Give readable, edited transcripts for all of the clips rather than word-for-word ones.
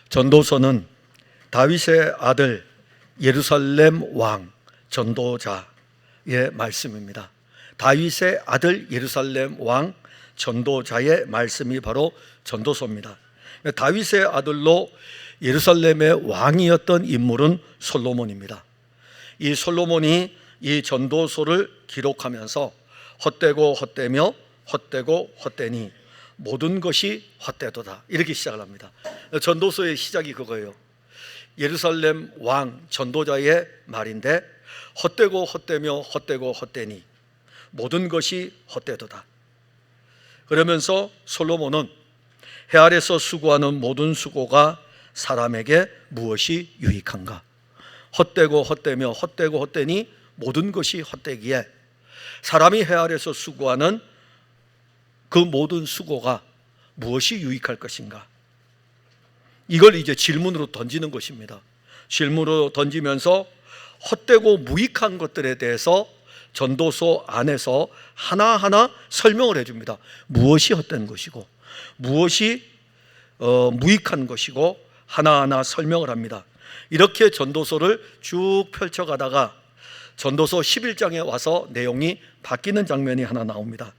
전도서는 다윗의 아들 예루살렘 왕 전도자의 말씀입니다. 다윗의 아들 예루살렘 왕 전도자의 말씀이 바로 전도서입니다. 다윗의 아들로 예루살렘의 왕이었던 인물은 솔로몬입니다. 이 솔로몬이 이 전도서를 기록하면서 헛되고 헛되며 헛되고 헛되니 모든 것이 헛되도다, 이렇게 시작을 합니다. 전도서의 시작이 그거예요. 예루살렘 왕 전도자의 말인데, 헛되고 헛되며 헛되고 헛되니 모든 것이 헛되도다. 그러면서 솔로몬은 해 아래서 수고하는 모든 수고가 사람에게 무엇이 유익한가? 헛되고 헛되며 헛되고 헛되니 모든 것이 헛되기에 사람이 해 아래서 수고하는 그 모든 수고가 무엇이 유익할 것인가? 이걸 이제 질문으로 던지는 것입니다. 질문으로 던지면서 헛되고 무익한 것들에 대해서 전도서 안에서 하나하나 설명을 해줍니다. 무엇이 헛된 것이고 무엇이 무익한 것이고 하나하나 설명을 합니다. 이렇게 전도서를 쭉 펼쳐가다가 전도서 11장에 와서 내용이 바뀌는 장면이 하나 나옵니다.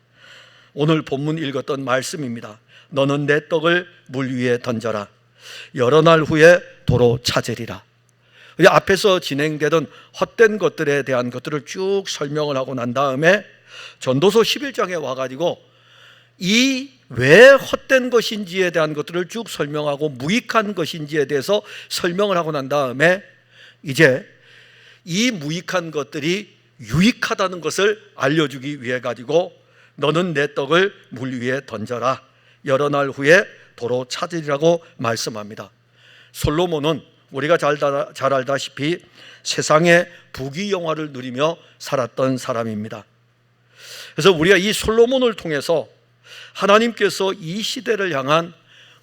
오늘 본문 읽었던 말씀입니다. 너는 내 떡을 물 위에 던져라. 여러 날 후에 도로 찾으리라. 앞에서 진행되던 헛된 것들에 대한 것들을 쭉 설명을 하고 난 다음에 전도서 11장에 와가지고 이 왜 헛된 것인지에 대한 것들을 쭉 설명하고 무익한 것인지에 대해서 설명을 하고 난 다음에 이제 이 무익한 것들이 유익하다는 것을 알려주기 위해 가지고 너는 내 떡을 물 위에 던져라. 여러 날 후에 도로 찾으리라고 말씀합니다. 솔로몬은 우리가 잘 알다시피 세상의 부귀영화를 누리며 살았던 사람입니다. 그래서 우리가 이 솔로몬을 통해서 하나님께서 이 시대를 향한,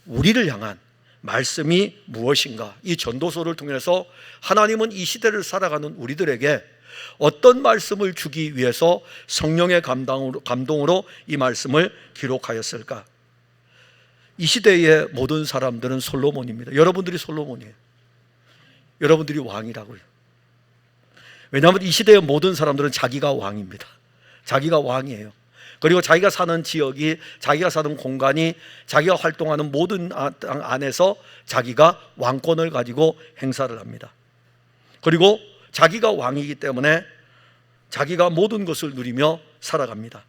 우리를 향한 말씀이 무엇인가, 이 전도서를 통해서 하나님은 이 시대를 살아가는 우리들에게 어떤 말씀을 주기 위해서 성령의 감동으로 이 말씀을 기록하였을까? 이 시대의 모든 사람들은 솔로몬입니다. 여러분들이 솔로몬이에요. 여러분들이 왕이라고요. 왜냐하면 이 시대의 모든 사람들은 자기가 왕입니다. 자기가 왕이에요. 그리고 자기가 사는 지역이, 자기가 사는 공간이, 자기가 활동하는 모든 땅 안에서 자기가 왕권을 가지고 행사를 합니다. 그리고 자기가 왕이기 때문에 자기가 모든 것을 누리며 살아갑니다.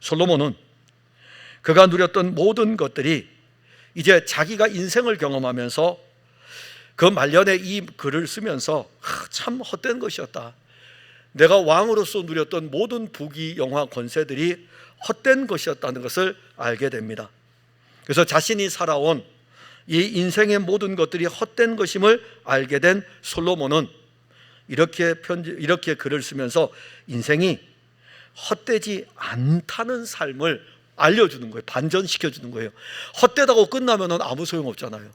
솔로몬은 그가 누렸던 모든 것들이 이제 자기가 인생을 경험하면서 그 말년에 이 글을 쓰면서 참 헛된 것이었다. 내가 왕으로서 누렸던 모든 부귀, 영화, 권세들이 헛된 것이었다는 것을 알게 됩니다. 그래서 자신이 살아온 이 인생의 모든 것들이 헛된 것임을 알게 된 솔로몬은 이렇게 글을 쓰면서 인생이 헛되지 않다는 삶을 알려주는 거예요. 반전시켜주는 거예요. 헛되다고 끝나면 아무 소용없잖아요.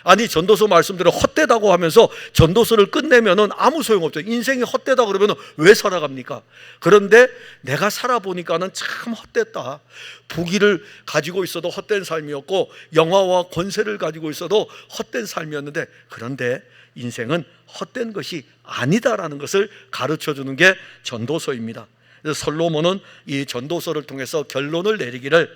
아니, 전도서 말씀대로 헛되다고 하면서 전도서를 끝내면 아무 소용없죠. 인생이 헛되다 그러면 왜 살아갑니까? 그런데 내가 살아보니까는 참 헛됐다. 부귀를 가지고 있어도 헛된 삶이었고 영화와 권세를 가지고 있어도 헛된 삶이었는데, 그런데 인생은 헛된 것이 아니다라는 것을 가르쳐주는 게 전도서입니다. 그래서 솔로몬은 이 전도서를 통해서 결론을 내리기를,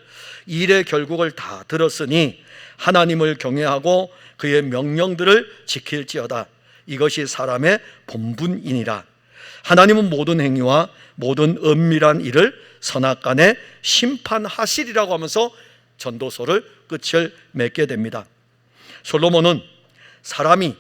일의 결국을 다 들었으니 하나님을 경외하고 그의 명령들을 지킬지어다. 이것이 사람의 본분이니라. 하나님은 모든 행위와 모든 은밀한 일을 선악간에 심판하시리라고 하면서 전도서를 끝을 맺게 됩니다. 솔로몬은 사람이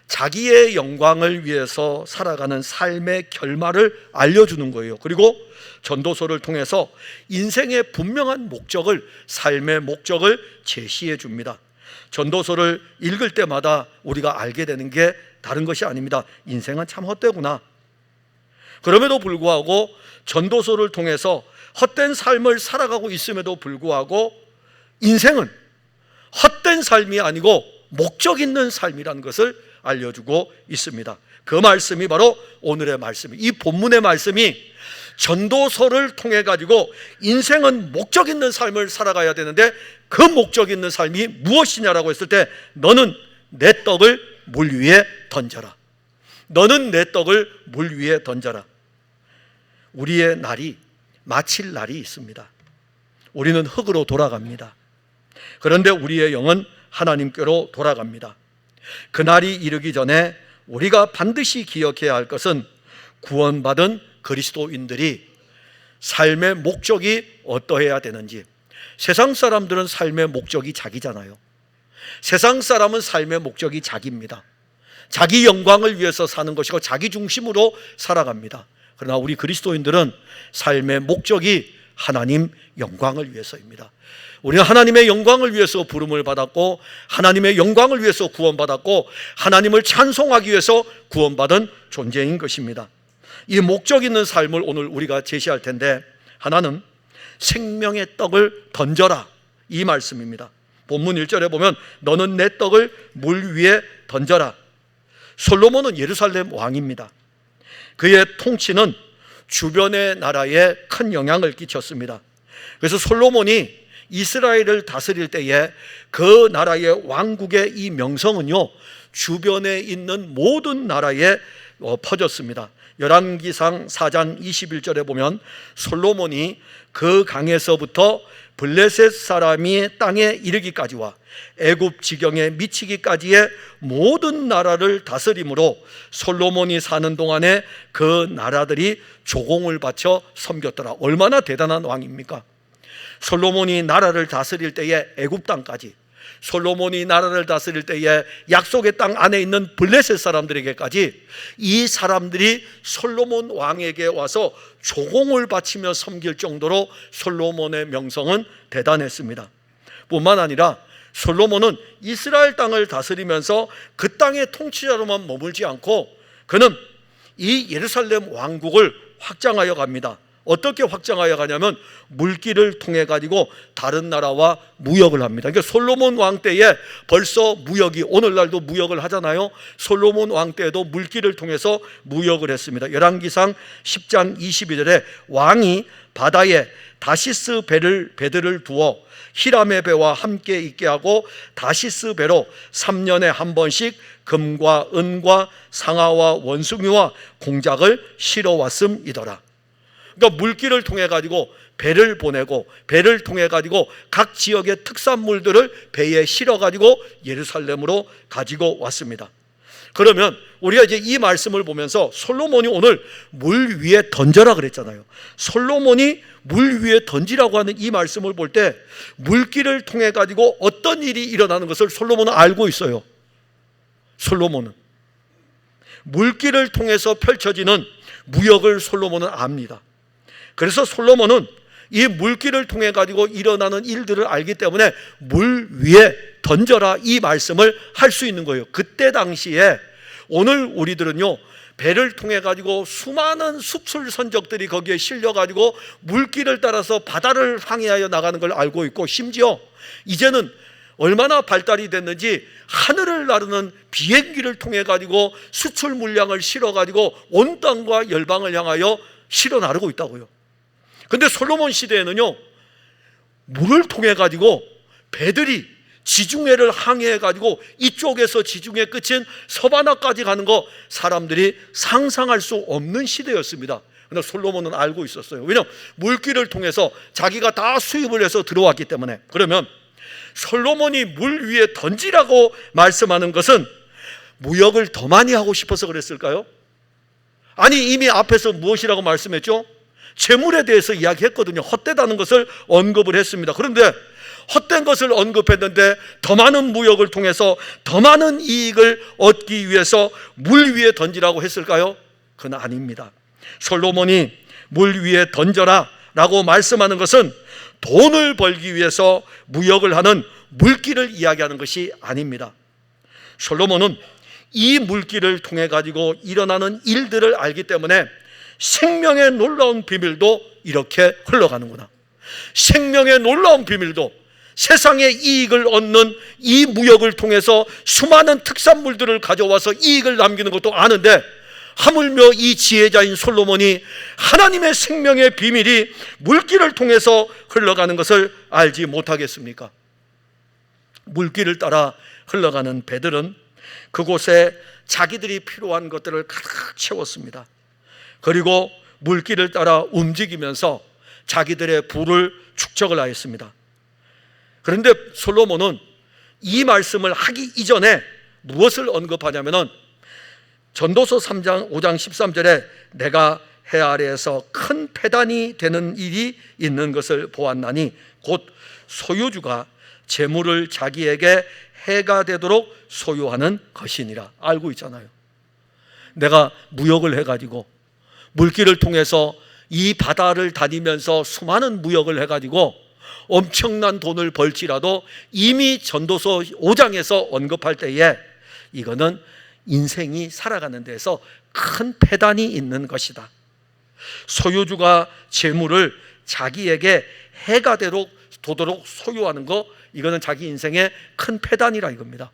자기의 영광을 위해서 살아가는 삶의 결말을 알려주는 거예요. 그리고 전도서를 통해서 인생의 분명한 목적을, 삶의 목적을 제시해 줍니다. 전도서를 읽을 때마다 우리가 알게 되는 게 다른 것이 아닙니다. 인생은 참 헛되구나. 그럼에도 불구하고 전도서를 통해서 헛된 삶을 살아가고 있음에도 불구하고 인생은 헛된 삶이 아니고 목적 있는 삶이라는 것을 알려주고 있습니다. 그 말씀이 바로 오늘의 말씀입니다. 이 본문의 말씀이 전도서를 통해 가지고 인생은 목적 있는 삶을 살아가야 되는데 그 목적 있는 삶이 무엇이냐라고 했을 때 너는 내 떡을 물 위에 던져라. 너는 내 떡을 물 위에 던져라. 우리의 날이 마칠 날이 있습니다. 우리는 흙으로 돌아갑니다. 그런데 우리의 영은 하나님께로 돌아갑니다. 그날이 이르기 전에 우리가 반드시 기억해야 할 것은 구원받은 그리스도인들이 삶의 목적이 어떠해야 되는지. 세상 사람들은 삶의 목적이 자기잖아요. 세상 사람은 삶의 목적이 자기입니다. 자기 영광을 위해서 사는 것이고 자기 중심으로 살아갑니다. 그러나 우리 그리스도인들은 삶의 목적이 하나님 영광을 위해서입니다. 우리는 하나님의 영광을 위해서 부름을 받았고 하나님의 영광을 위해서 구원받았고 하나님을 찬송하기 위해서 구원받은 존재인 것입니다. 이 목적 있는 삶을 오늘 우리가 제시할 텐데, 하나는 생명의 떡을 던져라, 이 말씀입니다. 본문 1절에 보면 너는 내 떡을 물 위에 던져라. 솔로몬은 예루살렘 왕입니다. 그의 통치는 주변의 나라에 큰 영향을 끼쳤습니다. 그래서 솔로몬이 이스라엘을 다스릴 때에 그 나라의 왕국의 이 명성은요, 주변에 있는 모든 나라에 퍼졌습니다. 열왕기상 4장 21절에 보면 솔로몬이 그 강에서부터 블레셋 사람이 땅에 이르기까지와 애굽 지경에 미치기까지의 모든 나라를 다스림으로 솔로몬이 사는 동안에 그 나라들이 조공을 바쳐 섬겼더라. 얼마나 대단한 왕입니까? 솔로몬이 나라를 다스릴 때에 애굽 땅까지, 솔로몬이 나라를 다스릴 때에 약속의 땅 안에 있는 블레셋 사람들에게까지 이 사람들이 솔로몬 왕에게 와서 조공을 바치며 섬길 정도로 솔로몬의 명성은 대단했습니다. 뿐만 아니라 솔로몬은 이스라엘 땅을 다스리면서 그 땅의 통치자로만 머물지 않고 그는 이 예루살렘 왕국을 확장하여 갑니다. 어떻게 확장하여 가냐면 물길을 통해 가지고 다른 나라와 무역을 합니다. 그러니까 솔로몬 왕 때에 벌써 무역이, 오늘날도 무역을 하잖아요. 솔로몬 왕 때에도 물길을 통해서 무역을 했습니다. 열왕기상 10장 22절에 왕이 바다에 다시스 배들을 두어 히람의 배와 함께 있게 하고 다시스 배로 3년에 한 번씩 금과 은과 상아와 원숭이와 공작을 실어왔음이더라. 그러니까 물길을 통해 가지고 배를 보내고 배를 통해 가지고 각 지역의 특산물들을 배에 실어 가지고 예루살렘으로 가지고 왔습니다. 그러면 우리가 이제 이 말씀을 보면서 솔로몬이 오늘 물 위에 던져라 그랬잖아요. 솔로몬이 물 위에 던지라고 하는 이 말씀을 볼 때 물길을 통해 가지고 어떤 일이 일어나는 것을 솔로몬은 알고 있어요. 솔로몬은 물길을 통해서 펼쳐지는 무역을 솔로몬은 압니다. 그래서 솔로몬은 이 물길을 통해 가지고 일어나는 일들을 알기 때문에 물 위에 던져라, 이 말씀을 할 수 있는 거예요. 그때 당시에 오늘 우리들은요, 배를 통해 가지고 수많은 수출 선적들이 거기에 실려 가지고 물길을 따라서 바다를 항해하여 나가는 걸 알고 있고, 심지어 이제는 얼마나 발달이 됐는지 하늘을 나르는 비행기를 통해 가지고 수출 물량을 실어 가지고 온 땅과 열방을 향하여 실어 나르고 있다고요. 근데 솔로몬 시대에는요, 물을 통해 가지고 배들이 지중해를 항해해 가지고 이쪽에서 지중해 끝인 서바나까지 가는 거 사람들이 상상할 수 없는 시대였습니다. 그러나 솔로몬은 알고 있었어요. 왜냐하면 물길을 통해서 자기가 다 수입을 해서 들어왔기 때문에. 그러면 솔로몬이 물 위에 던지라고 말씀하는 것은 무역을 더 많이 하고 싶어서 그랬을까요? 아니, 이미 앞에서 무엇이라고 말씀했죠? 재물에 대해서 이야기했거든요. 헛되다는 것을 언급을 했습니다. 그런데 헛된 것을 언급했는데 더 많은 무역을 통해서 더 많은 이익을 얻기 위해서 물 위에 던지라고 했을까요? 그건 아닙니다. 솔로몬이 물 위에 던져라 라고 말씀하는 것은 돈을 벌기 위해서 무역을 하는 물길을 이야기하는 것이 아닙니다. 솔로몬은 이 물길을 통해 가지고 일어나는 일들을 알기 때문에 생명의 놀라운 비밀도 이렇게 흘러가는구나, 생명의 놀라운 비밀도 세상의 이익을 얻는 이 무역을 통해서 수많은 특산물들을 가져와서 이익을 남기는 것도 아는데, 하물며 이 지혜자인 솔로몬이 하나님의 생명의 비밀이 물길을 통해서 흘러가는 것을 알지 못하겠습니까? 물길을 따라 흘러가는 배들은 그곳에 자기들이 필요한 것들을 가득 채웠습니다. 그리고 물길을 따라 움직이면서 자기들의 부를 축적을 하였습니다. 그런데 솔로몬은 이 말씀을 하기 이전에 무엇을 언급하냐면은 전도서 3장 5장 13절에 내가 해 아래에서 큰 패단이 되는 일이 있는 것을 보았나니 곧 소유주가 재물을 자기에게 해가 되도록 소유하는 것이니라. 알고 있잖아요. 내가 무역을 해가지고 물길을 통해서 이 바다를 다니면서 수많은 무역을 해가지고 엄청난 돈을 벌지라도 이미 전도서 5장에서 언급할 때에 이거는 인생이 살아가는 데서 큰 패단이 있는 것이다. 소유주가 재물을 자기에게 해가 되도록 소유하는 거, 이거는 자기 인생의 큰 패단이라 이겁니다.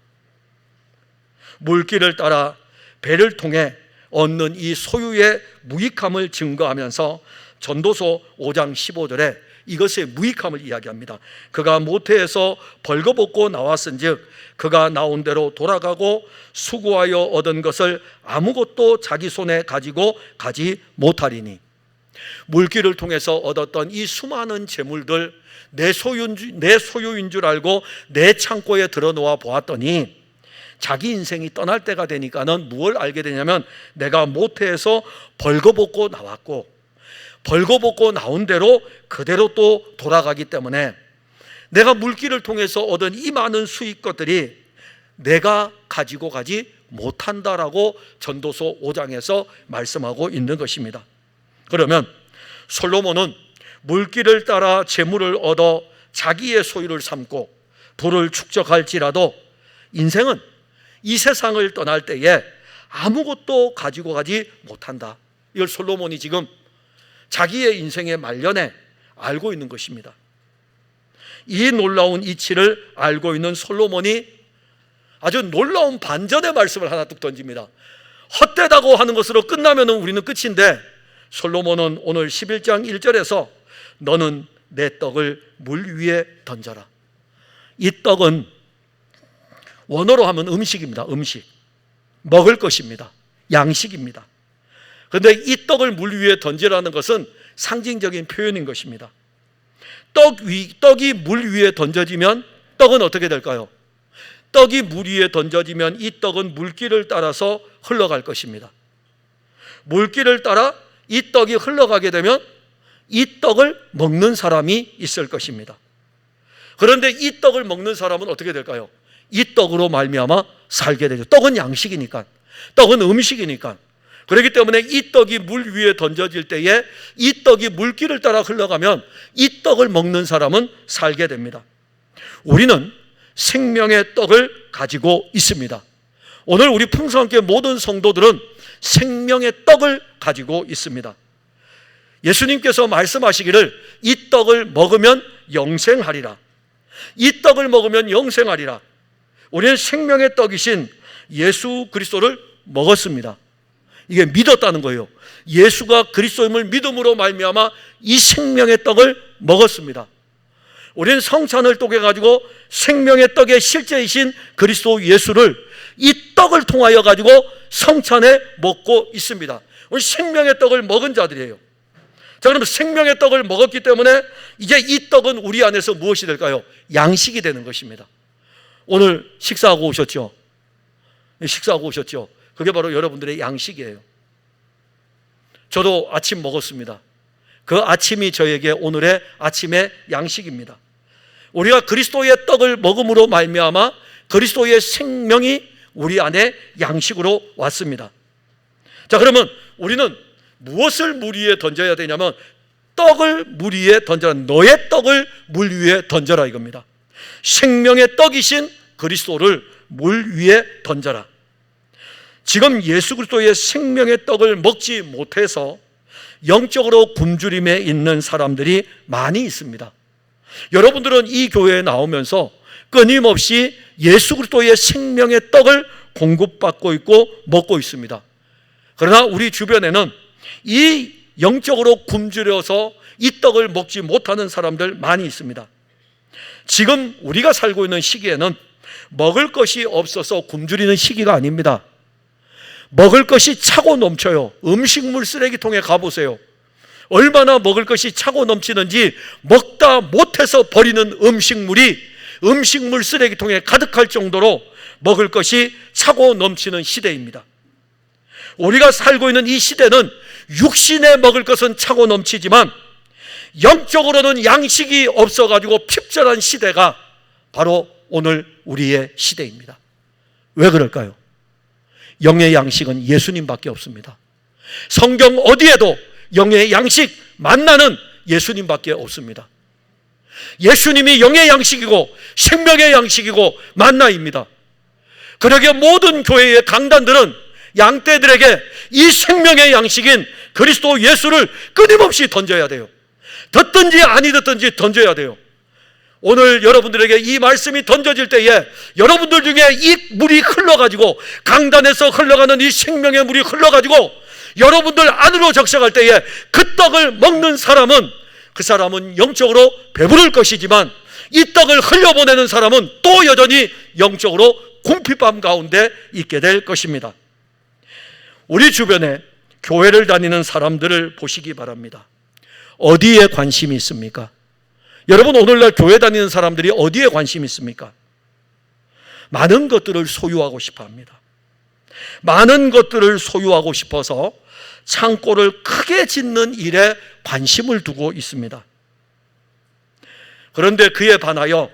물길을 따라 배를 통해 얻는 이 소유의 무익함을 증거하면서 전도서 5장 15절에 이것의 무익함을 이야기합니다. 그가 모태에서 벌거벗고 나왔은즉 그가 나온 대로 돌아가고 수고하여 얻은 것을 아무것도 자기 손에 가지고 가지 못하리니. 물길을 통해서 얻었던 이 수많은 재물들, 내 소유인 줄 알고 내 창고에 들어놓아 보았더니 자기 인생이 떠날 때가 되니까는 무엇을 알게 되냐면 내가 모태에서 벌거벗고 나왔고 벌거벗고 나온 대로 그대로 또 돌아가기 때문에 내가 물길을 통해서 얻은 이 많은 수익 것들이 내가 가지고 가지 못한다라고 전도서 5장에서 말씀하고 있는 것입니다. 그러면 솔로몬은 물길을 따라 재물을 얻어 자기의 소유를 삼고 부를 축적할지라도 인생은 이 세상을 떠날 때에 아무것도 가지고 가지 못한다. 이걸 솔로몬이 지금 자기의 인생의 말년에 알고 있는 것입니다. 이 놀라운 이치를 알고 있는 솔로몬이 아주 놀라운 반전의 말씀을 하나 뚝 던집니다. 헛되다고 하는 것으로 끝나면 우리는 끝인데 솔로몬은 오늘 11장 1절에서 너는 내 떡을 물 위에 던져라. 이 떡은 원어로 하면 음식입니다. 음식, 먹을 것입니다. 양식입니다. 그런데 이 떡을 물 위에 던지라는 것은 상징적인 표현인 것입니다. 떡이 물 위에 던져지면 떡은 어떻게 될까요? 떡이 물 위에 던져지면 이 떡은 물길을 따라서 흘러갈 것입니다. 물길을 따라 이 떡이 흘러가게 되면 이 떡을 먹는 사람이 있을 것입니다. 그런데 이 떡을 먹는 사람은 어떻게 될까요? 이 떡으로 말미암아 살게 되죠. 떡은 양식이니까, 떡은 음식이니까. 그렇기 때문에 이 떡이 물 위에 던져질 때에 이 떡이 물길을 따라 흘러가면 이 떡을 먹는 사람은 살게 됩니다. 우리는 생명의 떡을 가지고 있습니다. 오늘 우리 풍성함교회 모든 성도들은 생명의 떡을 가지고 있습니다. 예수님께서 말씀하시기를 이 떡을 먹으면 영생하리라. 이 떡을 먹으면 영생하리라. 우리는 생명의 떡이신 예수 그리스도를 먹었습니다. 이게 믿었다는 거예요. 예수가 그리스도임을 믿음으로 말미암아 이 생명의 떡을 먹었습니다. 우리는 성찬을 통해 가지고 생명의 떡의 실제이신 그리스도 예수를 이 떡을 통하여 가지고 성찬에 먹고 있습니다. 우리 생명의 떡을 먹은 자들이에요. 자, 그러면 생명의 떡을 먹었기 때문에 이제 이 떡은 우리 안에서 무엇이 될까요? 양식이 되는 것입니다. 오늘 식사하고 오셨죠? 식사하고 오셨죠? 그게 바로 여러분들의 양식이에요. 저도 아침 먹었습니다. 그 아침이 저에게 오늘의 아침의 양식입니다. 우리가 그리스도의 떡을 먹음으로 말미암아 그리스도의 생명이 우리 안에 양식으로 왔습니다. 자, 그러면 우리는 무엇을 물 위에 던져야 되냐면 떡을 물 위에 던져라. 너의 떡을 물 위에 던져라 이겁니다. 생명의 떡이신 그리스도를 물 위에 던져라. 지금 예수 그리스도의 생명의 떡을 먹지 못해서 영적으로 굶주림에 있는 사람들이 많이 있습니다. 여러분들은 이 교회에 나오면서 끊임없이 예수 그리스도의 생명의 떡을 공급받고 있고 먹고 있습니다. 그러나 우리 주변에는 이 영적으로 굶주려서 이 떡을 먹지 못하는 사람들 많이 있습니다. 지금 우리가 살고 있는 시기에는 먹을 것이 없어서 굶주리는 시기가 아닙니다. 먹을 것이 차고 넘쳐요. 음식물 쓰레기통에 가보세요. 얼마나 먹을 것이 차고 넘치는지 먹다 못해서 버리는 음식물 쓰레기통에 가득할 정도로 먹을 것이 차고 넘치는 시대입니다. 우리가 살고 있는 이 시대는 육신에 먹을 것은 차고 넘치지만 영적으로는 양식이 없어가지고 핍절한 시대가 바로 오늘 우리의 시대입니다. 왜 그럴까요? 영의 양식은 예수님밖에 없습니다. 성경 어디에도 영의 양식, 만나는 예수님밖에 없습니다. 예수님이 영의 양식이고 생명의 양식이고 만나입니다. 그러기에 모든 교회의 강단들은 양떼들에게 이 생명의 양식인 그리스도 예수를 끊임없이 던져야 돼요. 듣든지 아니 듣든지 던져야 돼요. 오늘 여러분들에게 이 말씀이 던져질 때에 여러분들 중에 이 물이 흘러가지고, 강단에서 흘러가는 이 생명의 물이 흘러가지고 여러분들 안으로 적셔갈 때에 그 떡을 먹는 사람은, 그 사람은 영적으로 배부를 것이지만 이 떡을 흘려보내는 사람은 또 여전히 영적으로 궁핍함 가운데 있게 될 것입니다. 우리 주변에 교회를 다니는 사람들을 보시기 바랍니다. 어디에 관심이 있습니까? 여러분, 오늘날 교회 다니는 사람들이 어디에 관심이 있습니까? 많은 것들을 소유하고 싶어 합니다. 많은 것들을 소유하고 싶어서 창고를 크게 짓는 일에 관심을 두고 있습니다. 그런데 그에 반하여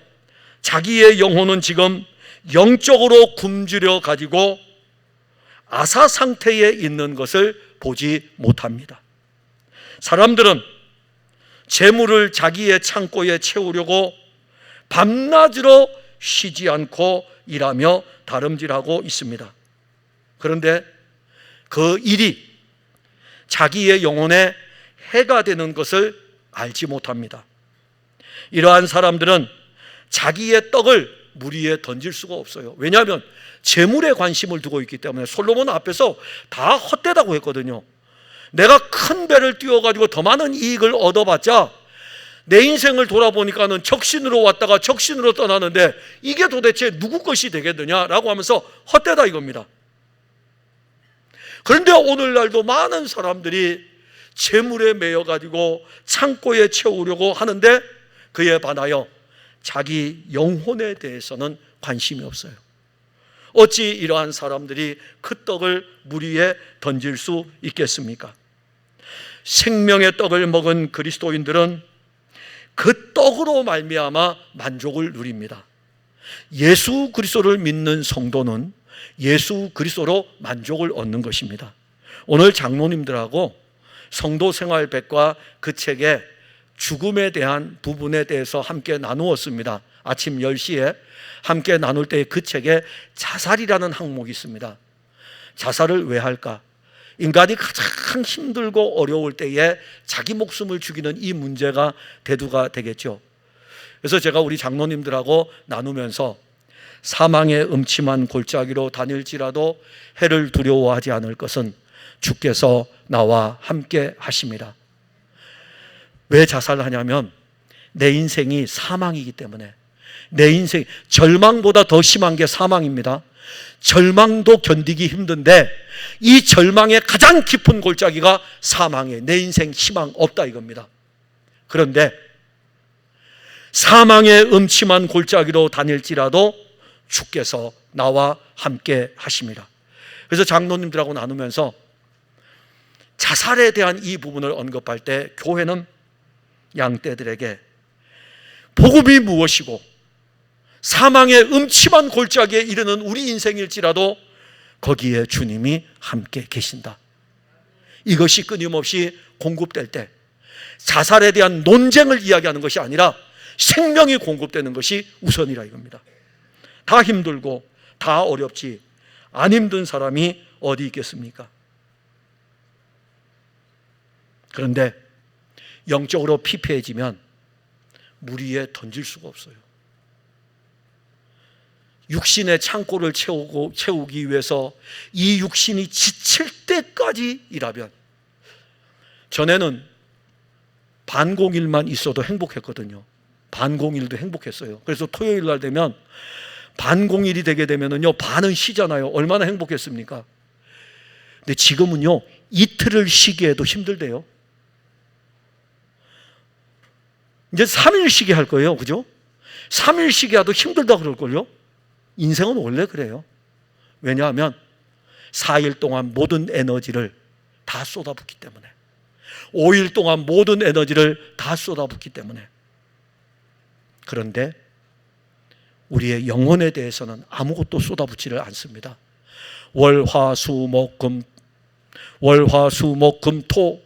자기의 영혼은 지금 영적으로 굶주려 가지고 아사 상태에 있는 것을 보지 못합니다. 사람들은 재물을 자기의 창고에 채우려고 밤낮으로 쉬지 않고 일하며 다름질하고 있습니다. 그런데 그 일이 자기의 영혼에 해가 되는 것을 알지 못합니다. 이러한 사람들은 자기의 떡을 물 위에 던질 수가 없어요. 왜냐하면 재물에 관심을 두고 있기 때문에. 솔로몬 앞에서 다 헛되다고 했거든요. 내가 큰 배를 띄워가지고 더 많은 이익을 얻어봤자 내 인생을 돌아보니까는 적신으로 왔다가 적신으로 떠나는데 이게 도대체 누구 것이 되겠느냐라고 하면서 헛되다 이겁니다. 그런데 오늘날도 많은 사람들이 재물에 매여가지고 창고에 채우려고 하는데 그에 반하여 자기 영혼에 대해서는 관심이 없어요. 어찌 이러한 사람들이 그 떡을 물 위에 던질 수 있겠습니까? 생명의 떡을 먹은 그리스도인들은 그 떡으로 말미암아 만족을 누립니다. 예수 그리스도를 믿는 성도는 예수 그리스도로 만족을 얻는 것입니다. 오늘 장로님들하고 성도 생활백과 그 책에 죽음에 대한 부분에 대해서 함께 나누었습니다. 아침 10시에 함께 나눌 때 그 책에 자살이라는 항목이 있습니다. 자살을 왜 할까? 인간이 가장 힘들고 어려울 때에 자기 목숨을 죽이는 이 문제가 대두가 되겠죠. 그래서 제가 우리 장로님들하고 나누면서 사망의 음침한 골짜기로 다닐지라도 해를 두려워하지 않을 것은 주께서 나와 함께 하십니다. 왜 자살을 하냐면 내 인생이 사망이기 때문에. 내 인생, 절망보다 더 심한 게 사망입니다. 절망도 견디기 힘든데 이 절망의 가장 깊은 골짜기가 사망이에요. 내 인생 희망 없다 이겁니다. 그런데 사망의 음침한 골짜기로 다닐지라도 주께서 나와 함께 하십니다. 그래서 장로님들하고 나누면서 자살에 대한 이 부분을 언급할 때 교회는 양떼들에게 복음이 무엇이고 사망의 음침한 골짜기에 이르는 우리 인생일지라도 거기에 주님이 함께 계신다. 이것이 끊임없이 공급될 때 자살에 대한 논쟁을 이야기하는 것이 아니라 생명이 공급되는 것이 우선이라 이겁니다. 다 힘들고 다 어렵지 안 힘든 사람이 어디 있겠습니까? 그런데 영적으로 피폐해지면 물 위에 던질 수가 없어요. 육신의 창고를 채우기 위해서 이 육신이 지칠 때까지 일하면, 전에는 반공일만 있어도 행복했거든요. 반공일도 행복했어요. 그래서 토요일 날 되면 반공일이 되게 되면은요, 반은 쉬잖아요. 얼마나 행복했습니까? 근데 지금은요, 이틀을 쉬기에도 힘들대요. 이제 3일 쉬게 할 거예요. 그죠? 3일 쉬게 해도 힘들다 그럴걸요? 인생은 원래 그래요. 왜냐하면 4일 동안 모든 에너지를 다 쏟아붓기 때문에, 5일 동안 모든 에너지를 다 쏟아붓기 때문에. 그런데 우리의 영혼에 대해서는 아무것도 쏟아붓지를 않습니다. 월, 화, 수, 목, 금, 토,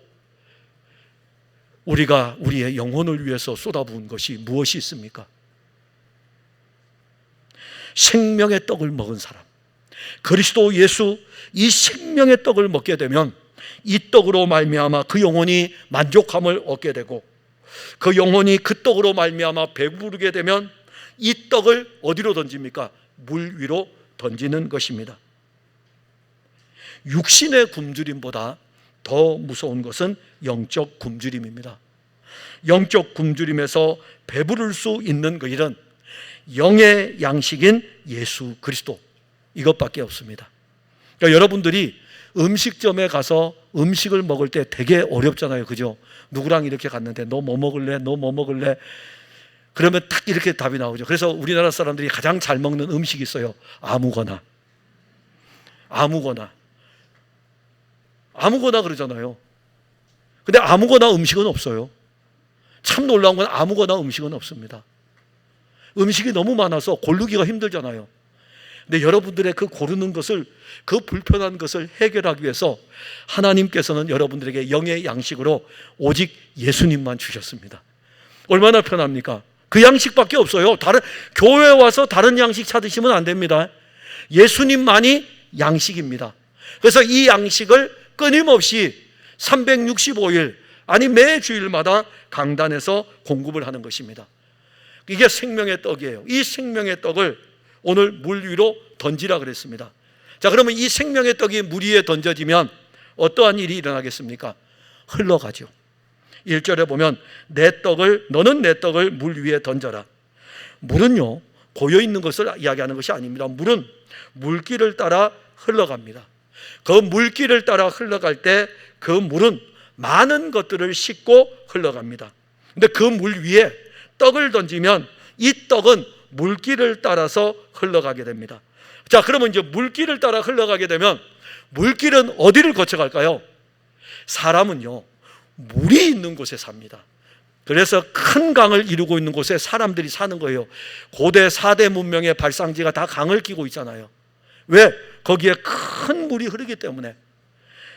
우리가 우리의 영혼을 위해서 쏟아부은 것이 무엇이 있습니까? 생명의 떡을 먹은 사람, 그리스도 예수, 이 생명의 떡을 먹게 되면 이 떡으로 말미암아 그 영혼이 만족함을 얻게 되고, 그 영혼이 그 떡으로 말미암아 배부르게 되면 이 떡을 어디로 던집니까? 물 위로 던지는 것입니다. 육신의 굶주림보다 더 무서운 것은 영적 굶주림입니다. 영적 굶주림에서 배부를 수 있는 그 일은 영의 양식인 예수 그리스도, 이것밖에 없습니다. 그러니까 여러분들이 음식점에 가서 음식을 먹을 때 되게 어렵잖아요. 그죠? 누구랑 이렇게 갔는데 너 뭐 먹을래? 너 뭐 먹을래? 그러면 딱 이렇게 답이 나오죠. 그래서 우리나라 사람들이 가장 잘 먹는 음식이 있어요. 아무거나 그러잖아요. 근데 아무거나 음식은 없어요. 참 놀라운 건 아무거나 음식은 없습니다. 음식이 너무 많아서 고르기가 힘들잖아요. 근데 여러분들의 그 고르는 것을, 그 불편한 것을 해결하기 위해서 하나님께서는 여러분들에게 영의 양식으로 오직 예수님만 주셨습니다. 얼마나 편합니까? 그 양식밖에 없어요. 교회에 와서 다른 양식 찾으시면 안 됩니다. 예수님만이 양식입니다. 그래서 이 양식을 끊임없이 365일, 아니 매주일마다 강단에서 공급을 하는 것입니다. 이게 생명의 떡이에요. 이 생명의 떡을 오늘 물 위로 던지라 그랬습니다. 자, 그러면 이 생명의 떡이 물 위에 던져지면 어떠한 일이 일어나겠습니까? 흘러가죠. 1절에 보면 너는 내 떡을 물 위에 던져라. 물은요, 고여있는 것을 이야기하는 것이 아닙니다. 물은 물길을 따라 흘러갑니다. 그 물길을 따라 흘러갈 때 그 물은 많은 것들을 싣고 흘러갑니다. 근데 그 물 위에 떡을 던지면 이 떡은 물길을 따라서 흘러가게 됩니다. 자, 그러면 이제 물길을 따라 흘러가게 되면 물길은 어디를 거쳐갈까요? 사람은요, 물이 있는 곳에 삽니다. 그래서 큰 강을 이루고 있는 곳에 사람들이 사는 거예요. 고대 4대 문명의 발상지가 다 강을 끼고 있잖아요. 왜? 거기에 큰 물이 흐르기 때문에.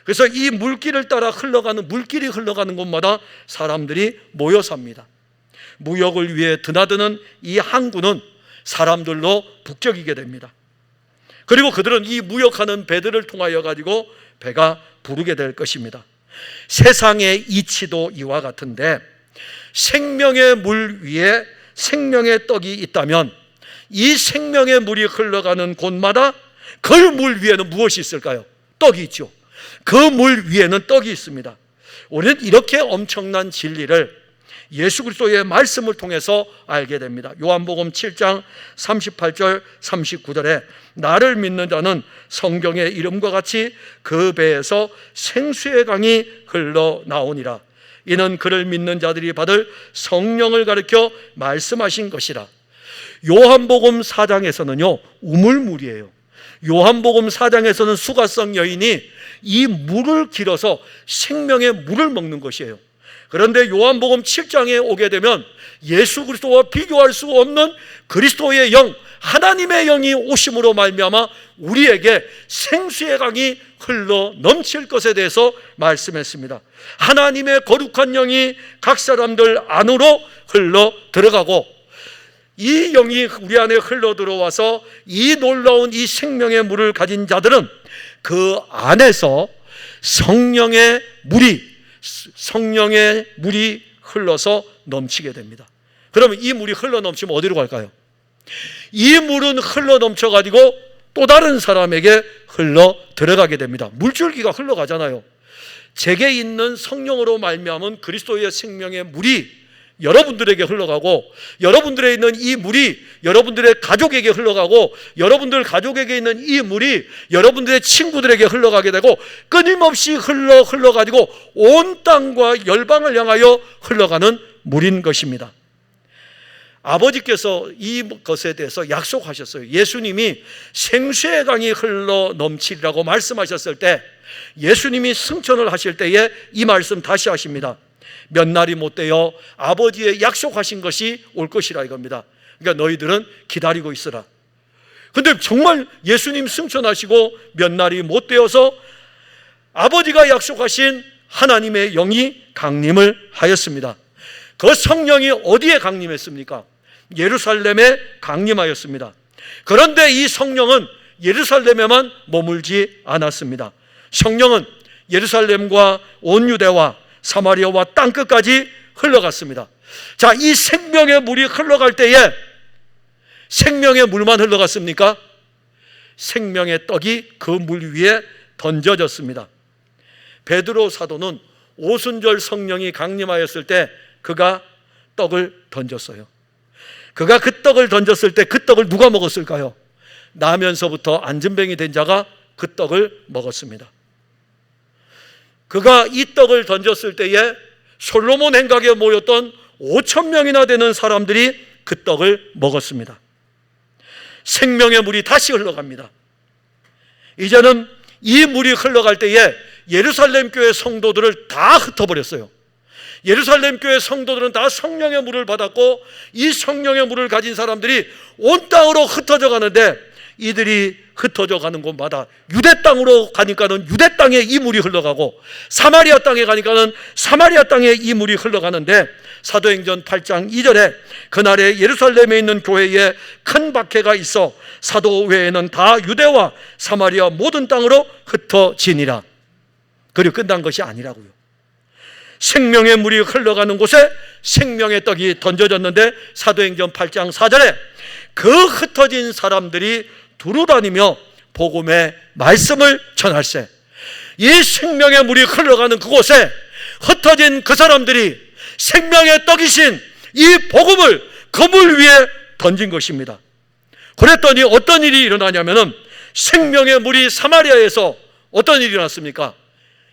그래서 이 물길을 따라 물길이 흘러가는 곳마다 사람들이 모여 삽니다. 무역을 위해 드나드는 이 항구는 사람들로 북적이게 됩니다. 그리고 그들은 이 무역하는 배들을 통하여 가지고 배가 부르게 될 것입니다. 세상의 이치도 이와 같은데, 생명의 물 위에 생명의 떡이 있다면 이 생명의 물이 흘러가는 곳마다 그 물 위에는 무엇이 있을까요? 떡이 있죠. 그 물 위에는 떡이 있습니다. 우리는 이렇게 엄청난 진리를 예수 그리스도의 말씀을 통해서 알게 됩니다. 요한복음 7장 38절 39절에 나를 믿는 자는 성경의 이름과 같이 그 배에서 생수의 강이 흘러나오니라. 이는 그를 믿는 자들이 받을 성령을 가리켜 말씀하신 것이라. 요한복음 4장에서는요, 우물물이에요. 요한복음 4장에서는 수가성 여인이 이 물을 길어서 생명의 물을 먹는 것이에요. 그런데 요한복음 7장에 오게 되면 예수 그리스도와 비교할 수 없는 그리스도의 영, 하나님의 영이 오심으로 말미암아 우리에게 생수의 강이 흘러 넘칠 것에 대해서 말씀했습니다. 하나님의 거룩한 영이 각 사람들 안으로 흘러 들어가고, 이 영이 우리 안에 흘러 들어와서 이 놀라운 이 생명의 물을 가진 자들은 그 안에서 성령의 물이 흘러서 넘치게 됩니다. 그러면 이 물이 흘러 넘치면 어디로 갈까요? 이 물은 흘러 넘쳐가지고 또 다른 사람에게 흘러 들어가게 됩니다. 물줄기가 흘러가잖아요. 제게 있는 성령으로 말미암은 그리스도의 생명의 물이 여러분들에게 흘러가고, 여러분들에 있는 이 물이 여러분들의 가족에게 흘러가고, 여러분들 가족에게 있는 이 물이 여러분들의 친구들에게 흘러가게 되고, 끊임없이 흘러가지고 온 땅과 열방을 향하여 흘러가는 물인 것입니다. 아버지께서 이것에 대해서 약속하셨어요. 예수님이 생수의 강이 흘러 넘치리라고 말씀하셨을 때, 예수님이 승천을 하실 때에 이 말씀 다시 하십니다. 몇 날이 못되어 아버지의 약속하신 것이 올 것이라 이겁니다. 그러니까 너희들은 기다리고 있으라. 근데 정말 예수님 승천하시고 몇 날이 못되어서 아버지가 약속하신 하나님의 영이 강림을 하였습니다. 그 성령이 어디에 강림했습니까? 예루살렘에 강림하였습니다. 그런데 이 성령은 예루살렘에만 머물지 않았습니다. 성령은 예루살렘과 온 유대와 사마리아와 땅끝까지 흘러갔습니다. 자, 이 생명의 물이 흘러갈 때에 생명의 물만 흘러갔습니까? 생명의 떡이 그 물 위에 던져졌습니다. 베드로 사도는 오순절 성령이 강림하였을 때 그가 떡을 던졌어요. 그가 그 떡을 던졌을 때 그 떡을 누가 먹었을까요? 나면서부터 안진뱅이 된 자가 그 떡을 먹었습니다. 그가 이 떡을 던졌을 때에 솔로몬 행각에 모였던 5,000명이나 되는 사람들이 그 떡을 먹었습니다. 생명의 물이 다시 흘러갑니다. 이제는 이 물이 흘러갈 때에 예루살렘 교회 성도들을 다 흩어버렸어요. 예루살렘 교회 성도들은 다 성령의 물을 받았고, 이 성령의 물을 가진 사람들이 온 땅으로 흩어져 가는데, 이들이 흩어져 가는 곳마다 유대 땅으로 가니까는 유대 땅에 이 물이 흘러가고, 사마리아 땅에 가니까는 사마리아 땅에 이 물이 흘러가는데, 사도행전 8장 2절에 그날에 예루살렘에 있는 교회에 큰 박해가 있어 사도 외에는 다 유대와 사마리아 모든 땅으로 흩어지니라. 그리고 끝난 것이 아니라고요. 생명의 물이 흘러가는 곳에 생명의 떡이 던져졌는데, 사도행전 8장 4절에 그 흩어진 사람들이 두루다니며 복음의 말씀을 전할세. 이 생명의 물이 흘러가는 그곳에 흩어진 그 사람들이 생명의 떡이신 이 복음을 그 물 위에 던진 것입니다. 그랬더니 어떤 일이 일어나냐면은, 생명의 물이 사마리아에서 어떤 일이 일어났습니까?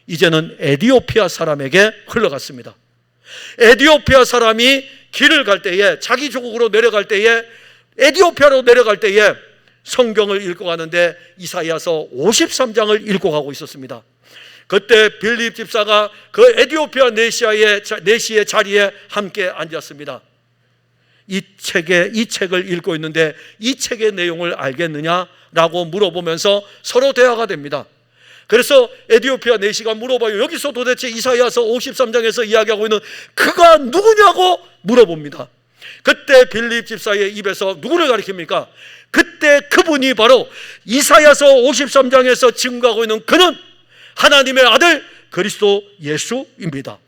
이제는 에디오피아 사람에게 흘러갔습니다. 에디오피아 사람이 길을 갈 때에, 자기 조국으로 내려갈 때에, 에디오피아로 내려갈 때에 성경을 읽고 가는데 이사야서 53장을 읽고 가고 있었습니다. 그때 빌립 집사가 그 에디오피아 내시의 자리에 함께 앉았습니다. 이 책을 읽고 있는데 이 책의 내용을 알겠느냐라고 물어보면서 서로 대화가 됩니다. 그래서 에디오피아 내시가 물어봐요. 여기서 도대체 이사야서 53장에서 이야기하고 있는 그가 누구냐고 물어봅니다. 그때 빌립 집사의 입에서 누구를 가리킵니까? 그때 그분이 바로 이사야서 53장에서 증거하고 있는 그는 하나님의 아들 그리스도 예수입니다.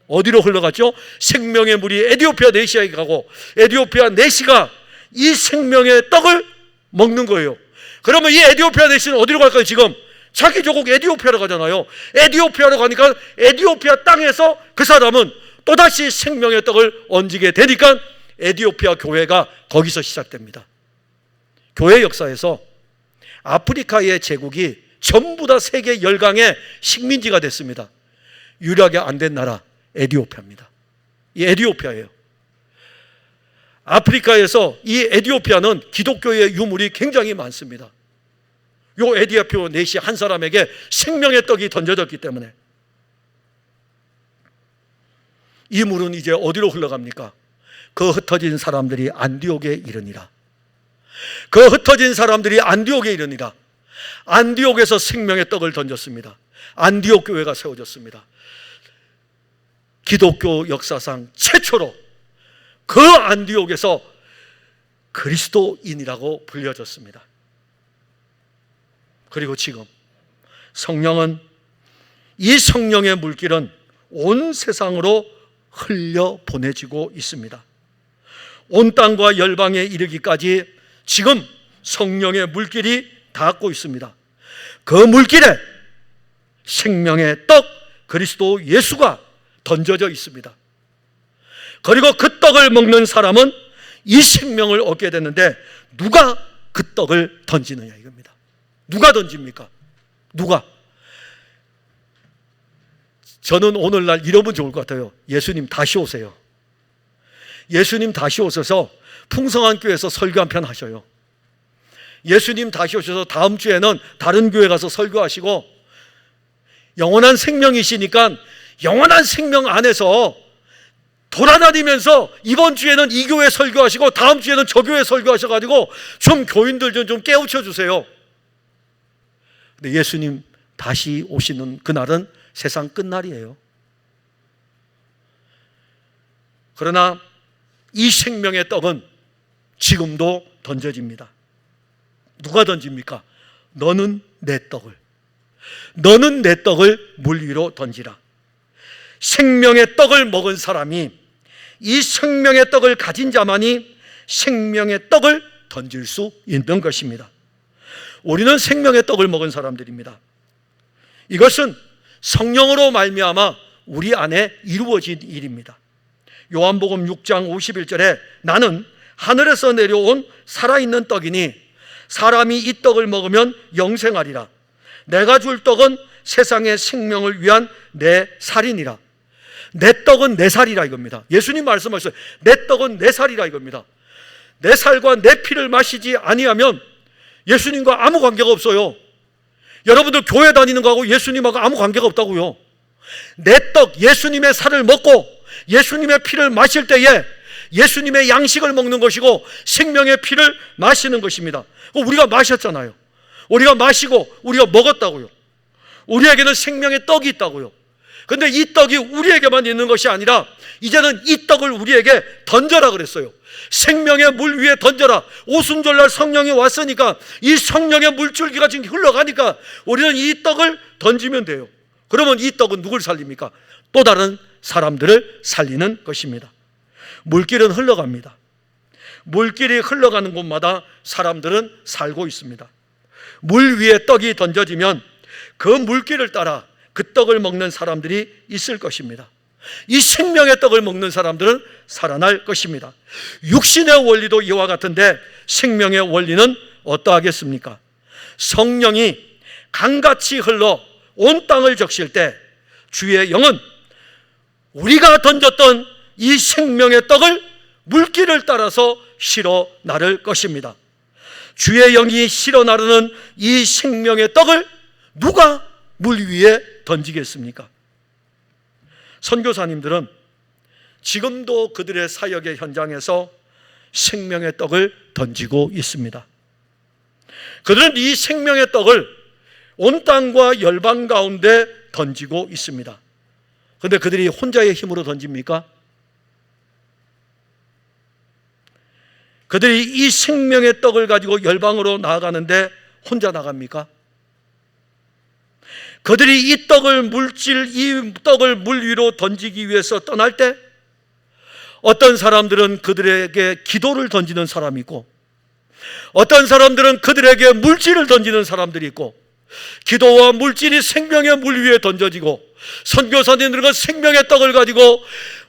어디로 흘러갔죠? 생명의 물이 에디오피아 내시에 가고, 에디오피아 내시가 이 생명의 떡을 먹는 거예요. 그러면 이 에디오피아 내시는 어디로 갈까요? 지금 자기 조국 에디오피아로 가잖아요. 에디오피아로 가니까 에디오피아 땅에서 그 사람은 또다시 생명의 떡을 얹게 되니까 에디오피아 교회가 거기서 시작됩니다. 교회 역사에서 아프리카의 제국이 전부 다 세계 열강의 식민지가 됐습니다. 유일하게 안 된 나라 에디오피아입니다. 이 에디오피아예요. 아프리카에서 이 에디오피아는 기독교의 유물이 굉장히 많습니다. 요 에디오피아 내시 한 사람에게 생명의 떡이 던져졌기 때문에. 이 물은 이제 어디로 흘러갑니까? 그 흩어진 사람들이 안디옥에 이르니라. 그 흩어진 사람들이 안디옥에 이르니라. 안디옥에서 생명의 떡을 던졌습니다. 안디옥 교회가 세워졌습니다. 기독교 역사상 최초로 그 안디옥에서 그리스도인이라고 불려졌습니다. 그리고 지금 성령은, 이 성령의 물길은 온 세상으로 흘려 보내지고 있습니다. 온 땅과 열방에 이르기까지 지금 성령의 물길이 닿고 있습니다. 그 물길에 생명의 떡 그리스도 예수가 던져져 있습니다. 그리고 그 떡을 먹는 사람은 이 생명을 얻게 되는데, 누가 그 떡을 던지느냐 이겁니다. 누가 던집니까? 누가? 저는 오늘날 이러면 좋을 것 같아요. 예수님 다시 오세요. 예수님 다시 오셔서 풍성한 교회에서 설교 한 편 하셔요. 예수님 다시 오셔서 다음 주에는 다른 교회 가서 설교하시고, 영원한 생명이시니까 영원한 생명 안에서 돌아다니면서 이번 주에는 이 교회 설교하시고 다음 주에는 저 교회 설교하셔가지고 좀 교인들 좀 깨우쳐 주세요. 근데 예수님 다시 오시는 그날은 세상 끝날이에요. 그러나 이 생명의 떡은 지금도 던져집니다. 누가 던집니까? 너는 내 떡을 물 위로 던지라. 생명의 떡을 먹은 사람이, 이 생명의 떡을 가진 자만이 생명의 떡을 던질 수 있는 것입니다. 우리는 생명의 떡을 먹은 사람들입니다. 이것은 성령으로 말미암아 우리 안에 이루어진 일입니다. 요한복음 6장 51절에 나는 하늘에서 내려온 살아있는 떡이니 사람이 이 떡을 먹으면 영생하리라. 내가 줄 떡은 세상의 생명을 위한 내 살이니라. 내 떡은 내 살이라 이겁니다. 예수님 말씀하셨어요. 내 떡은 내 살이라 이겁니다. 내 살과 내 피를 마시지 아니하면 예수님과 아무 관계가 없어요. 여러분들 교회 다니는 거하고 예수님하고 아무 관계가 없다고요. 내 떡, 예수님의 살을 먹고 예수님의 피를 마실 때에 예수님의 양식을 먹는 것이고 생명의 피를 마시는 것입니다. 우리가 마셨잖아요. 우리가 마시고 우리가 먹었다고요. 우리에게는 생명의 떡이 있다고요. 그런데 이 떡이 우리에게만 있는 것이 아니라 이제는 이 떡을 우리에게 던져라 그랬어요. 생명의 물 위에 던져라. 오순절날 성령이 왔으니까 이 성령의 물줄기가 지금 흘러가니까 우리는 이 떡을 던지면 돼요. 그러면 이 떡은 누굴 살립니까? 또 다른 사람들을 살리는 것입니다. 물길은 흘러갑니다. 물길이 흘러가는 곳마다 사람들은 살고 있습니다. 물 위에 떡이 던져지면 그 물길을 따라 그 떡을 먹는 사람들이 있을 것입니다. 이 생명의 떡을 먹는 사람들은 살아날 것입니다. 육신의 원리도 이와 같은데 생명의 원리는 어떠하겠습니까? 성령이 강같이 흘러 온 땅을 적실 때 주의 영은 우리가 던졌던 이 생명의 떡을 물길을 따라서 실어 나를 것입니다. 주의 영이 실어 나르는 이 생명의 떡을 누가 물 위에 던지겠습니까? 선교사님들은 지금도 그들의 사역의 현장에서 생명의 떡을 던지고 있습니다. 그들은 이 생명의 떡을 온 땅과 열방 가운데 던지고 있습니다. 그런데 그들이 혼자의 힘으로 던집니까? 그들이 이 생명의 떡을 가지고 열방으로 나아가는데 혼자 나갑니까? 그들이 이 떡을 물 위로 던지기 위해서 떠날 때 어떤 사람들은 그들에게 기도를 던지는 사람이 있고, 어떤 사람들은 그들에게 물질을 던지는 사람들이 있고, 기도와 물질이 생명의 물 위에 던져지고 선교사님들은 생명의 떡을 가지고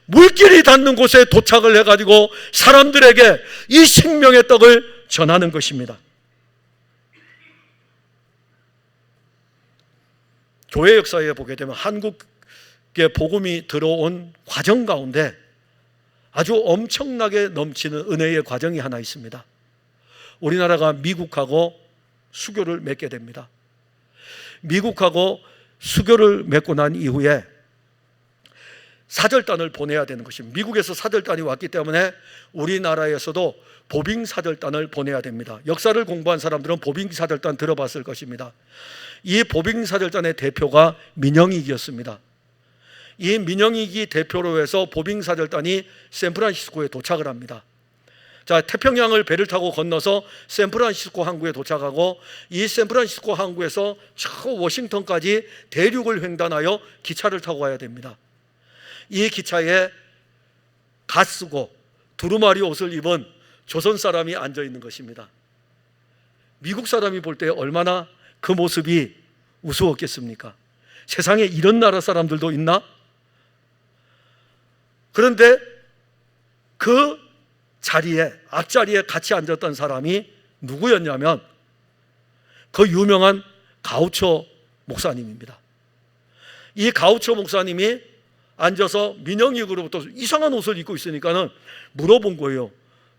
물길이 닿는 곳에 도착을 해가지고 사람들에게 이 생명의 떡을 전하는 것입니다. 교회 역사에 보게 되면 한국에 복음이 들어온 과정 가운데 아주 엄청나게 넘치는 은혜의 과정이 하나 있습니다. 우리나라가 미국하고 수교를 맺게 됩니다. 미국하고 수교를 맺고 난 이후에 사절단을 보내야 되는 것입니다. 미국에서 사절단이 왔기 때문에 우리나라에서도 보빙 사절단을 보내야 됩니다. 역사를 공부한 사람들은 보빙 사절단 들어봤을 것입니다. 이 보빙 사절단의 대표가 민영익이었습니다. 이 민영익이 대표로 해서 보빙 사절단이 샌프란시스코에 도착을 합니다. 자, 태평양을 배를 타고 건너서 샌프란시스코 항구에 도착하고 이 샌프란시스코 항구에서 저 워싱턴까지 대륙을 횡단하여 기차를 타고 가야 됩니다. 이 기차에 갓 쓰고 두루마리 옷을 입은 조선 사람이 앉아 있는 것입니다. 미국 사람이 볼 때 얼마나 그 모습이 우스웠겠습니까? 세상에 이런 나라 사람들도 있나? 그런데 그 자리에, 앞자리에 같이 앉았던 사람이 누구였냐면 그 유명한 가우초 목사님입니다. 이 가우초 목사님이 앉아서 민영이로부터 이상한 옷을 입고 있으니까는 물어본 거예요.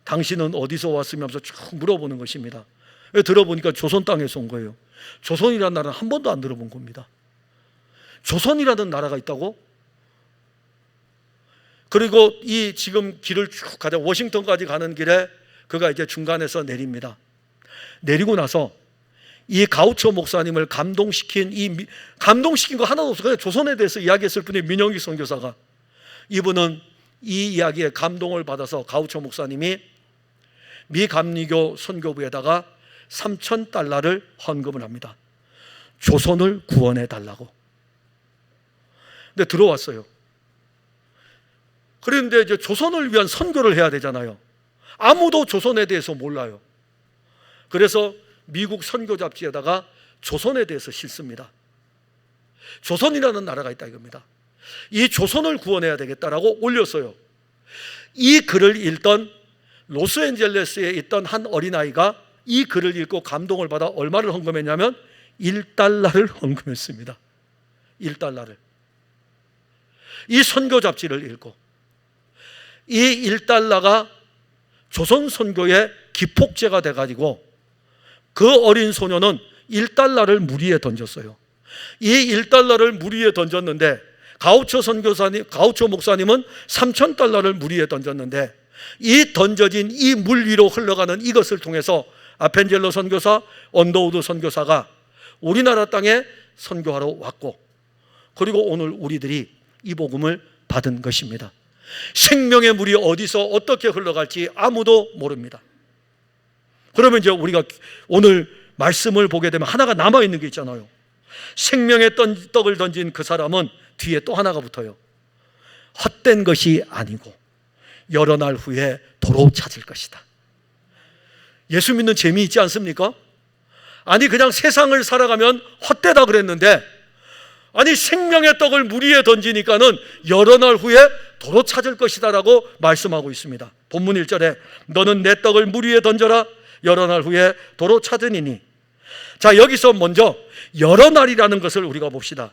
당신은 어디서 왔으면서 쭉 물어보는 것입니다. 들어보니까 조선 땅에서 온 거예요. 조선이라는 나라는 한 번도 안 들어본 겁니다. 조선이라는 나라가 있다고? 그리고 이 지금 길을 쭉 가자 워싱턴까지 가는 길에 그가 이제 중간에서 내립니다. 내리고 나서 이 가우초 목사님을 감동시킨 거 하나도 없어요. 그냥 조선에 대해서 이야기했을 뿐이 민영기 선교사가. 이분은 이 이야기에 감동을 받아서 가우초 목사님이 미 감리교 선교부에다가 $3,000를 헌금을 합니다. 조선을 구원해 달라고. 근데 들어왔어요. 그런데 이제 조선을 위한 선교를 해야 되잖아요. 아무도 조선에 대해서 몰라요. 그래서 미국 선교 잡지에다가 조선에 대해서 실습니다. 조선이라는 나라가 있다 이겁니다. 이 조선을 구원해야 되겠다라고 올렸어요. 이 글을 읽던 로스앤젤레스에 있던 한 어린아이가 이 글을 읽고 감동을 받아 얼마를 헌금했냐면 $1를 헌금했습니다. $1를. 이 선교 잡지를 읽고 이 $1가 조선 선교의 기폭제가 돼가지고 그 어린 소녀는 $1를 물 위에 던졌어요. 이 $1를 물 위에 던졌는데 가우초 목사님은 $3,000를 물 위에 던졌는데 이 던져진 이 물 위로 흘러가는 이것을 통해서 아펜젤로 선교사, 언더우드 선교사가 우리나라 땅에 선교하러 왔고 그리고 오늘 우리들이 이 복음을 받은 것입니다. 생명의 물이 어디서 어떻게 흘러갈지 아무도 모릅니다. 그러면 이제 우리가 오늘 말씀을 보게 되면 하나가 남아있는 게 있잖아요. 생명의 떡을 던진 그 사람은 뒤에 또 하나가 붙어요. 헛된 것이 아니고 여러 날 후에 도로 찾을 것이다. 예수 믿는 재미있지 않습니까? 아니 그냥 세상을 살아가면 헛되다 그랬는데 아니 생명의 떡을 물 위에 던지니까는 여러 날 후에 도로 찾을 것이다 라고 말씀하고 있습니다. 본문 1절에 너는 내 떡을 물 위에 던져라 여러 날 후에 도로 찾으니니. 자, 여기서 먼저 여러 날이라는 것을 우리가 봅시다.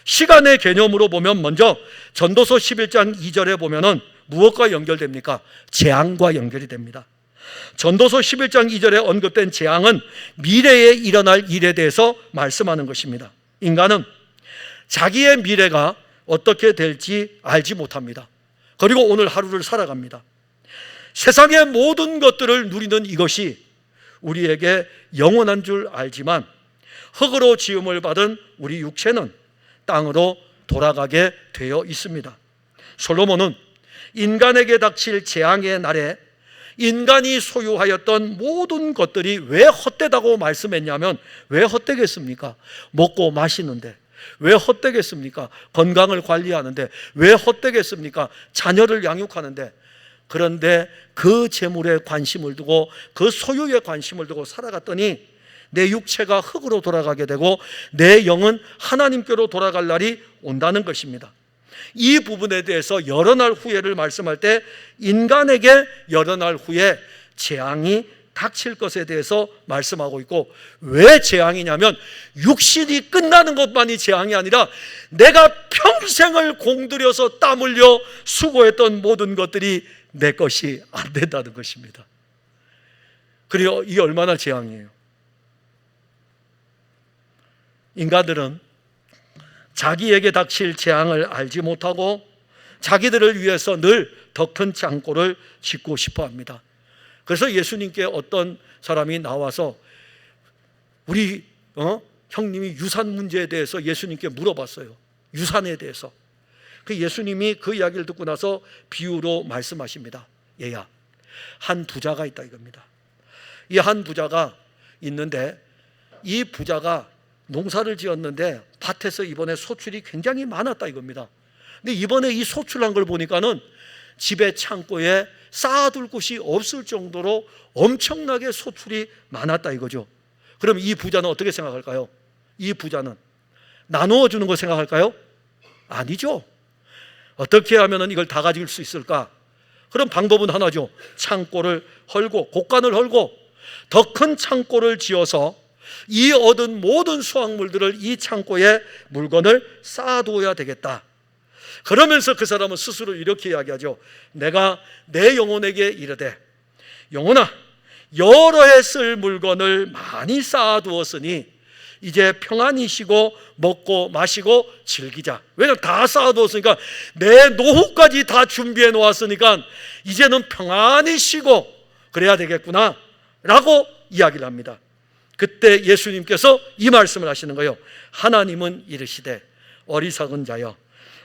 시간의 개념으로 보면 먼저 전도서 11장 2절에 보면은 무엇과 연결됩니까? 재앙과 연결이 됩니다. 전도서 11장 2절에 언급된 재앙은 미래에 일어날 일에 대해서 말씀하는 것입니다. 인간은 자기의 미래가 어떻게 될지 알지 못합니다. 그리고 오늘 하루를 살아갑니다. 세상의 모든 것들을 누리는 이것이 우리에게 영원한 줄 알지만 흙으로 지음을 받은 우리 육체는 땅으로 돌아가게 되어 있습니다. 솔로몬은 인간에게 닥칠 재앙의 날에 인간이 소유하였던 모든 것들이 왜 헛되다고 말씀했냐면 왜 헛되겠습니까? 먹고 마시는데 왜 헛되겠습니까? 건강을 관리하는데 왜 헛되겠습니까? 자녀를 양육하는데. 그런데 그 재물에 관심을 두고 그 소유에 관심을 두고 살아갔더니 내 육체가 흙으로 돌아가게 되고 내 영은 하나님께로 돌아갈 날이 온다는 것입니다. 이 부분에 대해서 여러 날 후에를 말씀할 때 인간에게 여러 날 후에 재앙이 닥칠 것에 대해서 말씀하고 있고, 왜 재앙이냐면 육신이 끝나는 것만이 재앙이 아니라 내가 평생을 공들여서 땀 흘려 수고했던 모든 것들이 내 것이 안 된다는 것입니다. 그리고 이게 얼마나 재앙이에요. 인간들은 자기에게 닥칠 재앙을 알지 못하고 자기들을 위해서 늘 더 큰 창고를 짓고 싶어 합니다. 그래서 예수님께 어떤 사람이 나와서 우리 형님이 유산 문제에 대해서 예수님께 물어봤어요. 유산에 대해서. 그 예수님이 그 이야기를 듣고 나서 비유로 말씀하십니다. 얘야, 한 부자가 있다 이겁니다. 이 한 부자가 있는데 이 부자가 농사를 지었는데 밭에서 이번에 소출이 굉장히 많았다 이겁니다. 근데 이번에 이 소출한 걸 보니까는 집에 창고에 쌓아둘 곳이 없을 정도로 엄청나게 소출이 많았다 이거죠. 그럼 이 부자는 어떻게 생각할까요? 이 부자는 나누어 주는 거 생각할까요? 아니죠. 어떻게 하면 이걸 다 가질 수 있을까? 그럼 방법은 하나죠. 창고를 헐고, 곡간을 헐고 더 큰 창고를 지어서 이 얻은 모든 수확물들을 이 창고에 물건을 쌓아두어야 되겠다. 그러면서 그 사람은 스스로 이렇게 이야기하죠. 내가 내 영혼에게 이르되, 영혼아, 여러 해 쓸 물건을 많이 쌓아두었으니 이제 평안히 쉬고 먹고 마시고 즐기자. 왜냐하면 다 쌓아두었으니까, 내 노후까지 다 준비해 놓았으니까 이제는 평안히 쉬고 그래야 되겠구나 라고 이야기를 합니다. 그때 예수님께서 이 말씀을 하시는 거예요. 하나님은 이르시되, 어리석은 자여,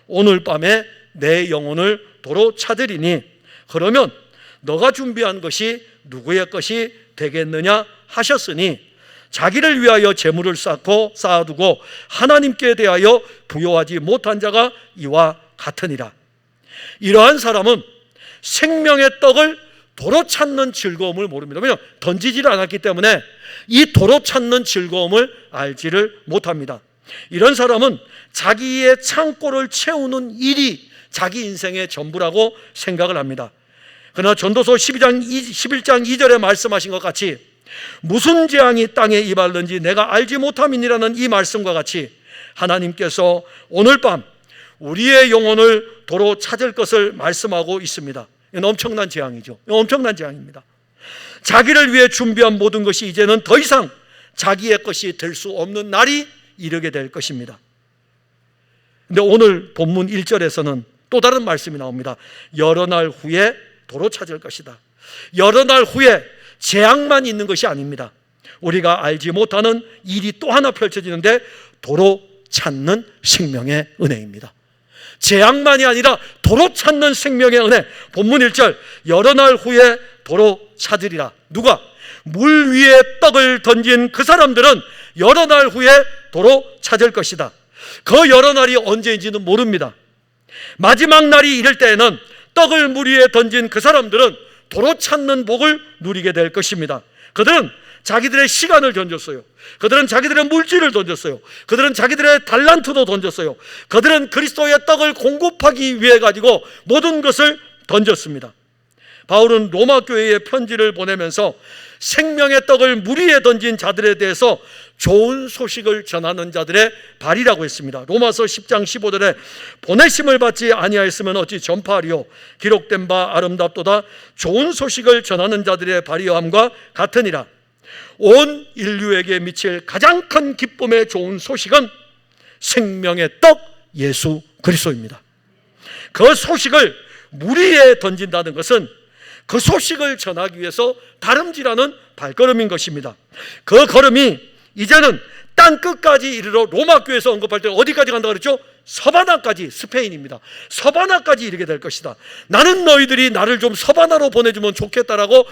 오늘 밤에 내 영혼을 도로 찾으리니 그러면 너가 준비한 것이 누구의 것이 되겠느냐 하셨으니, 자기를 위하여 재물을 쌓고 쌓아두고 하나님께 대하여 부여하지 못한 자가 이와 같으니라. 이러한 사람은 생명의 떡을 도로 찾는 즐거움을 모릅니다. 왜냐하면 던지지를 않았기 때문에 이 도로 찾는 즐거움을 알지를 못합니다. 이런 사람은 자기의 창고를 채우는 일이 자기 인생의 전부라고 생각을 합니다. 그러나 전도서 11장 2절에 말씀하신 것 같이, 무슨 재앙이 땅에 임하는지 내가 알지 못함이니라는 이 말씀과 같이 하나님께서 오늘 밤 우리의 영혼을 도로 찾을 것을 말씀하고 있습니다. 이건 엄청난 재앙이죠. 엄청난 재앙입니다. 자기를 위해 준비한 모든 것이 이제는 더 이상 자기의 것이 될 수 없는 날이 이르게 될 것입니다. 근데 오늘 본문 1절에서는 또 다른 말씀이 나옵니다. 여러 날 후에 도로 찾을 것이다. 여러 날 후에 재앙만 있는 것이 아닙니다. 우리가 알지 못하는 일이 또 하나 펼쳐지는데, 도로 찾는 생명의 은혜입니다. 재앙만이 아니라 도로 찾는 생명의 은혜. 본문 1절, 여러 날 후에 도로 찾으리라. 누가? 물 위에 떡을 던진 그 사람들은 여러 날 후에 도로 찾을 것이다. 그 여러 날이 언제인지는 모릅니다. 마지막 날이 이를 때에는 떡을 물 위에 던진 그 사람들은 도로 찾는 복을 누리게 될 것입니다. 그들은 자기들의 시간을 던졌어요. 그들은 자기들의 물질을 던졌어요. 그들은 자기들의 달란트도 던졌어요. 그들은 그리스도의 떡을 공급하기 위해 가지고 모든 것을 던졌습니다. 바울은 로마 교회에 편지를 보내면서 생명의 떡을 물 위에 던진 자들에 대해서 좋은 소식을 전하는 자들의 발이라고 했습니다. 로마서 10장 15절에 보내심을 받지 아니하였으면 어찌 전파하리요, 기록된 바 아름답도다 좋은 소식을 전하는 자들의 발이함과 같으니라. 온 인류에게 미칠 가장 큰 기쁨의 좋은 소식은 생명의 떡 예수 그리스도입니다. 그 소식을 물 위에 던진다는 것은 그 소식을 전하기 위해서 다름질하는 발걸음인 것입니다. 그 걸음이 이제는 땅 끝까지 이르러 로마 교회에서 언급할 때 어디까지 간다 그랬죠? 서바나까지, 스페인입니다. 서바나까지 이르게 될 것이다. 나는 너희들이 나를 좀 서바나로 보내주면 좋겠다라고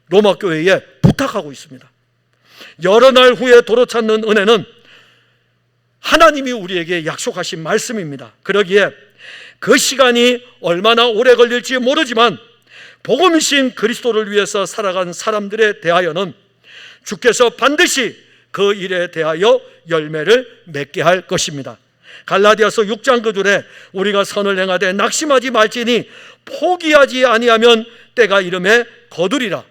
로마 교회에 부탁하고 있습니다. 여러 날 후에 도로 찾는 은혜는 하나님이 우리에게 약속하신 말씀입니다. 그러기에 그 시간이 얼마나 오래 걸릴지 모르지만 복음이신 그리스도를 위해서 살아간 사람들에 대하여는 주께서 반드시 그 일에 대하여 열매를 맺게 할 것입니다. 갈라디아서 6장 9절에 우리가 선을 행하되 낙심하지 말지니 포기하지 아니하면 때가 이름에 거두리라.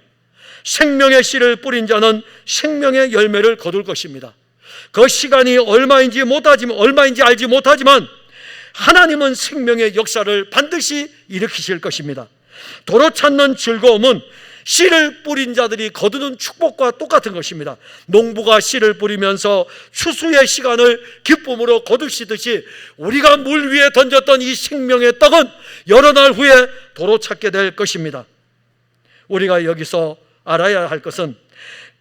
생명의 씨를 뿌린 자는 생명의 열매를 거둘 것입니다. 그 시간이 얼마인지 알지 못하지만 하나님은 생명의 역사를 반드시 일으키실 것입니다. 도로 찾는 즐거움은 씨를 뿌린 자들이 거두는 축복과 똑같은 것입니다. 농부가 씨를 뿌리면서 추수의 시간을 기쁨으로 거두시듯이 우리가 물 위에 던졌던 이 생명의 떡은 여러 날 후에 도로 찾게 될 것입니다. 우리가 여기서 알아야 할 것은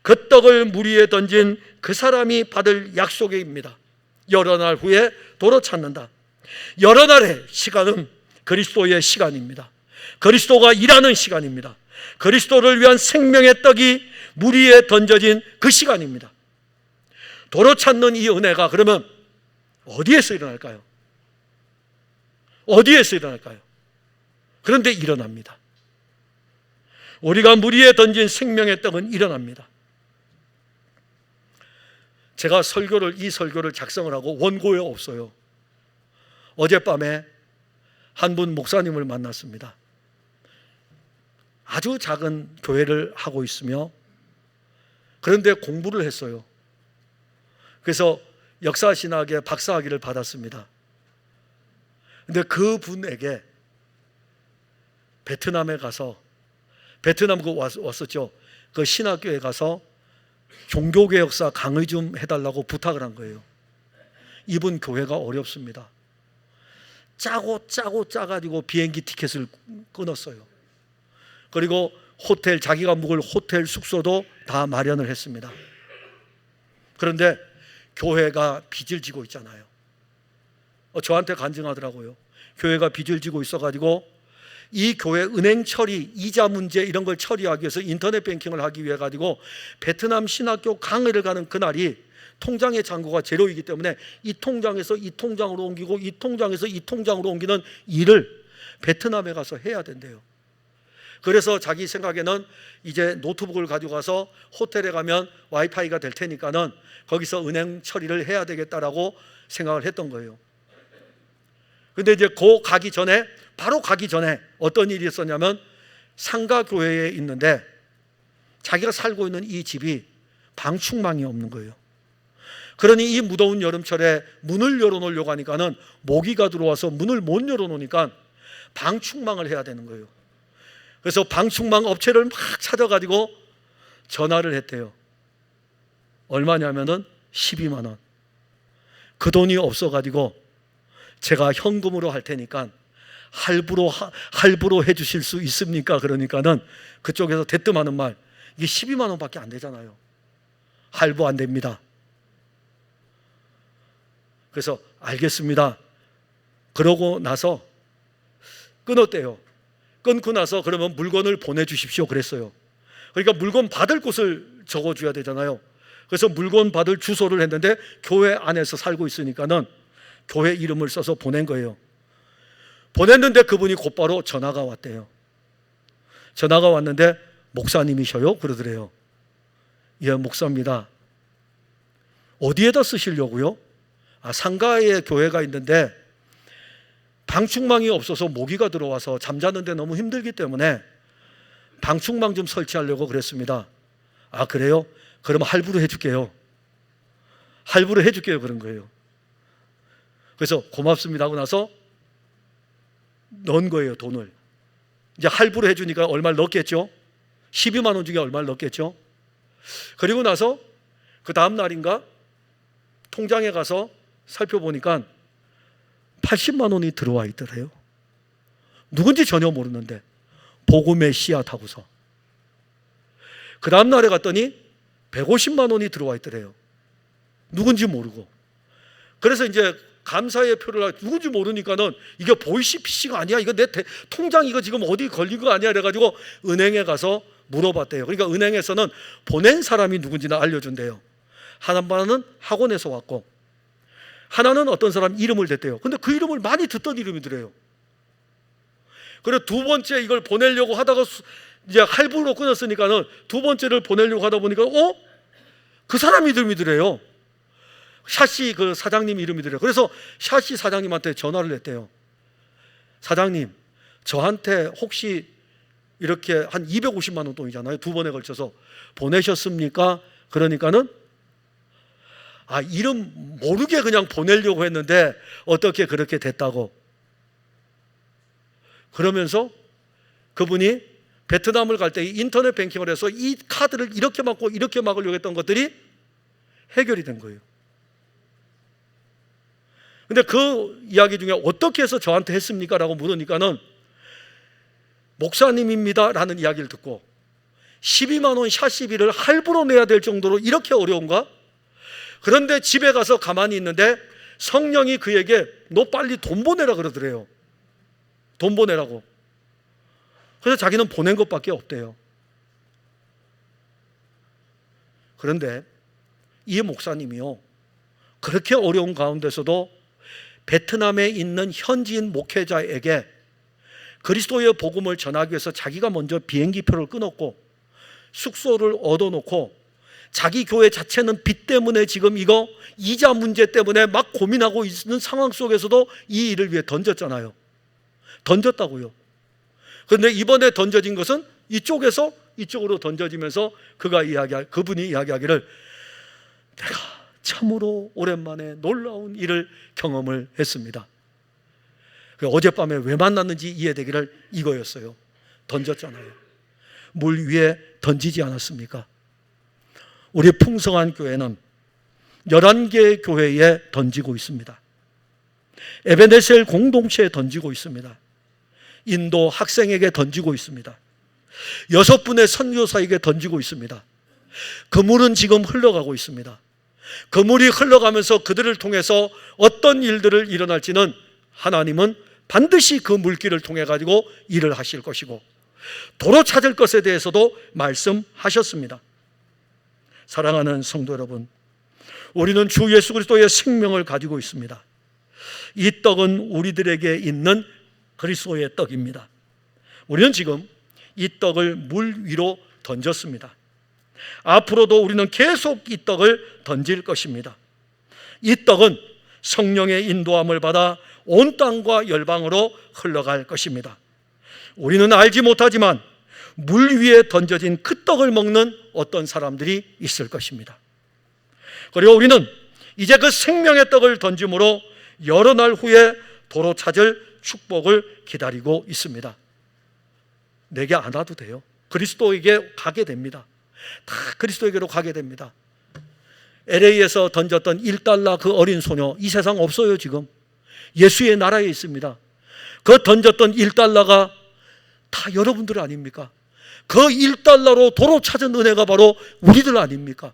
그 떡을 물 위에 던진 그 사람이 받을 약속입니다. 여러 날 후에 도로 찾는다. 여러 날의 시간은 그리스도의 시간입니다. 그리스도가 일하는 시간입니다. 그리스도를 위한 생명의 떡이 물 위에 던져진 그 시간입니다. 도로 찾는 이 은혜가 그러면 어디에서 일어날까요? 어디에서 일어날까요? 그런데 일어납니다. 우리가 물 위에 던진 생명의 떡은 일어납니다. 제가 이 설교를 작성을 하고 원고에 없어요. 어젯밤에 한 분 목사님을 만났습니다. 아주 작은 교회를 하고 있으며, 그런데 공부를 했어요. 그래서 역사신학의 박사학위를 받았습니다. 근데 그분에게 베트남에 가서, 베트남 왔었죠. 그 신학교에 가서 종교개혁사 강의 좀 해달라고 부탁을 한 거예요. 이분 교회가 어렵습니다. 짜가지고 비행기 티켓을 끊었어요. 그리고 호텔, 자기가 묵을 호텔 숙소도 다 마련을 했습니다. 그런데 교회가 빚을 지고 있잖아요. 저한테 간증하더라고요. 교회가 빚을 지고 있어가지고 이 교회 은행 처리, 이자 문제 이런 걸 처리하기 위해서 인터넷 뱅킹을 하기 위해 가지고 베트남 신학교 강의를 가는 그날이 통장의 잔고가 제로이기 때문에 이 통장에서 이 통장으로 옮기고 이 통장에서 이 통장으로 옮기는 일을 베트남에 가서 해야 된대요. 그래서 자기 생각에는 이제 노트북을 가지고 가서 호텔에 가면 와이파이가 될 테니까는 거기서 은행 처리를 해야 되겠다라고 생각을 했던 거예요. 근데 이제 바로 가기 전에 어떤 일이 있었냐면, 상가교회에 있는데 자기가 살고 있는 이 집이 방충망이 없는 거예요. 그러니 이 무더운 여름철에 문을 열어놓으려고 하니까는 모기가 들어와서 문을 못 열어놓으니까 방충망을 해야 되는 거예요. 그래서 방충망 업체를 막 찾아가지고 전화를 했대요. 얼마냐면은 12만 원. 그 돈이 없어가지고 제가 현금으로 할 테니까 할부로 해주실 수 있습니까? 그러니까는 그쪽에서 대뜸하는 말, 이게 12만 원밖에 안 되잖아요. 할부 안 됩니다. 그래서 알겠습니다. 그러고 나서 끊었대요. 끊고 나서 그러면 물건을 보내주십시오 그랬어요. 그러니까 물건 받을 곳을 적어줘야 되잖아요. 그래서 물건 받을 주소를 했는데 교회 안에서 살고 있으니까는 교회 이름을 써서 보낸 거예요. 보냈는데 그분이 곧바로 전화가 왔대요. 전화가 왔는데 목사님이셔요? 그러더래요. 예, 목사입니다. 어디에다 쓰시려고요? 상가에 교회가 있는데 방충망이 없어서 모기가 들어와서 잠자는데 너무 힘들기 때문에 방충망 좀 설치하려고 그랬습니다. 아, 그래요? 그러면 할부로 해줄게요. 할부로 해줄게요. 그런 거예요. 그래서 고맙습니다 하고 나서 넣은 거예요, 돈을. 이제 할부로 해주니까 얼마를 넣겠죠? 12만 원 중에 얼마를 넣겠죠? 그리고 나서 그 다음 날인가 통장에 가서 살펴보니까 80만 원이 들어와 있더래요. 누군지 전혀 모르는데 복음의 씨앗 하고서. 그 다음 날에 갔더니 150만 원이 들어와 있더래요. 누군지 모르고. 그래서 이제 감사의 표를 누군지 모르니까는 이게 보이시피시가 아니야, 이거 내 통장 이거 지금 어디 걸린 거 아니야, 그래가지고 은행에 가서 물어봤대요. 그러니까 은행에서는 보낸 사람이 누군지는 알려준대요. 하나는 학원에서 왔고 하나는 어떤 사람 이름을 댔대요. 근데 그 이름을 많이 듣던 이름이더래요. 그리고 두 번째 이걸 보내려고 하다가 이제 할부로 끊었으니까는 두 번째를 보내려고 하다 보니까 그 사람 이름이더래요. 샤씨 그 사장님 이름이더래요. 그래서 샤씨 사장님한테 전화를 했대요. 사장님, 저한테 혹시 이렇게 한 250만 원 돈이잖아요. 두 번에 걸쳐서 보내셨습니까? 그러니까는 이름 모르게 그냥 보내려고 했는데 어떻게 그렇게 됐다고. 그러면서 그분이 베트남을 갈 때 인터넷 뱅킹을 해서 이 카드를 이렇게 막고 이렇게 막으려고 했던 것들이 해결이 된 거예요. 근데 그 이야기 중에 어떻게 해서 저한테 했습니까? 라고 물으니까는 목사님입니다 라는 이야기를 듣고 12만 원 샷시비를 할부로 내야 될 정도로 이렇게 어려운가? 그런데 집에 가서 가만히 있는데 성령이 그에게 너 빨리 돈 보내라 그러더래요. 돈 보내라고. 그래서 자기는 보낸 것밖에 없대요. 그런데 이 목사님이요, 그렇게 어려운 가운데서도 베트남에 있는 현지인 목회자에게 그리스도의 복음을 전하기 위해서 자기가 먼저 비행기표를 끊었고 숙소를 얻어놓고 자기 교회 자체는 빚 때문에 지금 이거 이자 문제 때문에 막 고민하고 있는 상황 속에서도 이 일을 위해 던졌잖아요. 던졌다고요. 그런데 이번에 던져진 것은 이쪽에서 이쪽으로 던져지면서 그분이 이야기하기를 내가 참으로 오랜만에 놀라운 일을 경험을 했습니다. 어젯밤에 왜 만났는지 이해되기를 이거였어요. 던졌잖아요. 물 위에 던지지 않았습니까? 우리 풍성한 교회는 11개의 교회에 던지고 있습니다. 에베네셀 공동체에 던지고 있습니다. 인도 학생에게 던지고 있습니다. 6분의 선교사에게 던지고 있습니다. 그 물은 지금 흘러가고 있습니다. 그 물이 흘러가면서 그들을 통해서 어떤 일들을 일어날지는 하나님은 반드시 그 물길을 통해 가지고 일을 하실 것이고 도로 찾을 것에 대해서도 말씀하셨습니다. 사랑하는 성도 여러분, 우리는 주 예수 그리스도의 생명을 가지고 있습니다. 이 떡은 우리들에게 있는 그리스도의 떡입니다. 우리는 지금 이 떡을 물 위로 던졌습니다. 앞으로도 우리는 계속 이 떡을 던질 것입니다. 이 떡은 성령의 인도함을 받아 온 땅과 열방으로 흘러갈 것입니다. 우리는 알지 못하지만 물 위에 던져진 그 떡을 먹는 어떤 사람들이 있을 것입니다. 그리고 우리는 이제 그 생명의 떡을 던짐으로 여러 날 후에 도로 찾을 축복을 기다리고 있습니다. 내게 안 와도 돼요. 그리스도에게 가게 됩니다. 다 그리스도에게로 가게 됩니다. LA에서 던졌던 1달러 그 어린 소녀, 이 세상 없어요. 지금 예수의 나라에 있습니다. 그 던졌던 1달러가 다 여러분들 아닙니까? 그 1달러로 도로 찾은 은혜가 바로 우리들 아닙니까?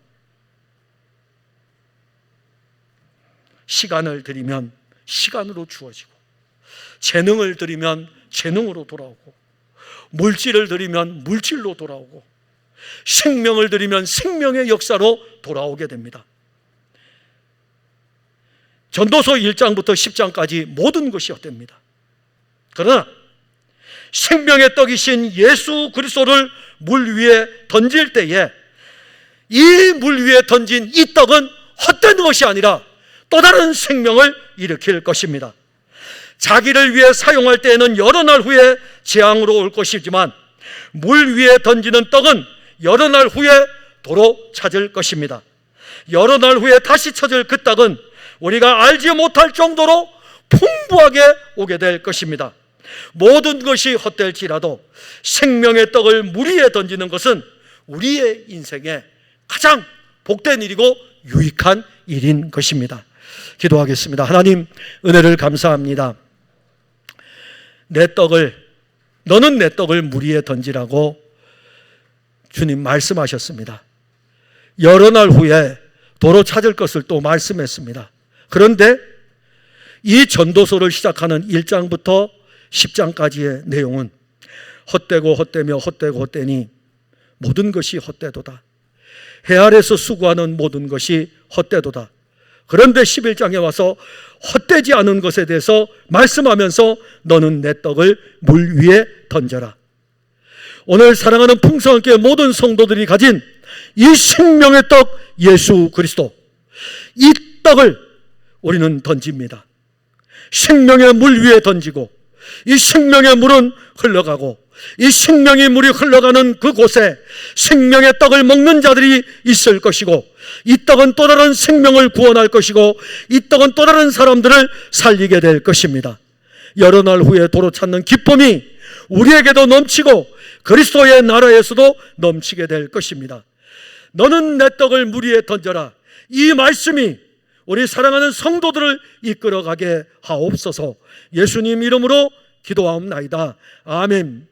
시간을 들이면 시간으로 주어지고, 재능을 들이면 재능으로 돌아오고, 물질을 들이면 물질로 돌아오고, 생명을 들이면 생명의 역사로 돌아오게 됩니다. 전도서 1장부터 10장까지 모든 것이 헛됩니다. 그러나 생명의 떡이신 예수 그리스도를 물 위에 던질 때에 이 물 위에 던진 이 떡은 헛된 것이 아니라 또 다른 생명을 일으킬 것입니다. 자기를 위해 사용할 때에는 여러 날 후에 재앙으로 올 것이지만 물 위에 던지는 떡은 여러 날 후에 도로 찾을 것입니다. 여러 날 후에 다시 찾을 그 떡은 우리가 알지 못할 정도로 풍부하게 오게 될 것입니다. 모든 것이 헛될지라도 생명의 떡을 물 위에 던지는 것은 우리의 인생에 가장 복된 일이고 유익한 일인 것입니다. 기도하겠습니다. 하나님, 은혜를 감사합니다. 너는 내 떡을 물 위에 던지라고 주님 말씀하셨습니다. 여러 날 후에 도로 찾을 것을 또 말씀했습니다. 그런데 이 전도서를 시작하는 1장부터 10장까지의 내용은 헛되고 헛되며 헛되고 헛되니 모든 것이 헛되도다. 해 아래서 수고하는 모든 것이 헛되도다. 그런데 11장에 와서 헛되지 않은 것에 대해서 말씀하면서 너는 내 떡을 물 위에 던져라. 오늘 사랑하는 풍성한 교회 모든 성도들이 가진 이 생명의 떡 예수 그리스도, 이 떡을 우리는 던집니다. 생명의 물 위에 던지고 이 생명의 물은 흘러가고 이 생명의 물이 흘러가는 그곳에 생명의 떡을 먹는 자들이 있을 것이고 이 떡은 또 다른 생명을 구원할 것이고 이 떡은 또 다른 사람들을 살리게 될 것입니다. 여러 날 후에 도로 찾는 기쁨이 우리에게도 넘치고 그리스도의 나라에서도 넘치게 될 것입니다. 너는 내 떡을 물 위에 던져라. 이 말씀이 우리 사랑하는 성도들을 이끌어가게 하옵소서. 예수님 이름으로 기도하옵나이다. 아멘.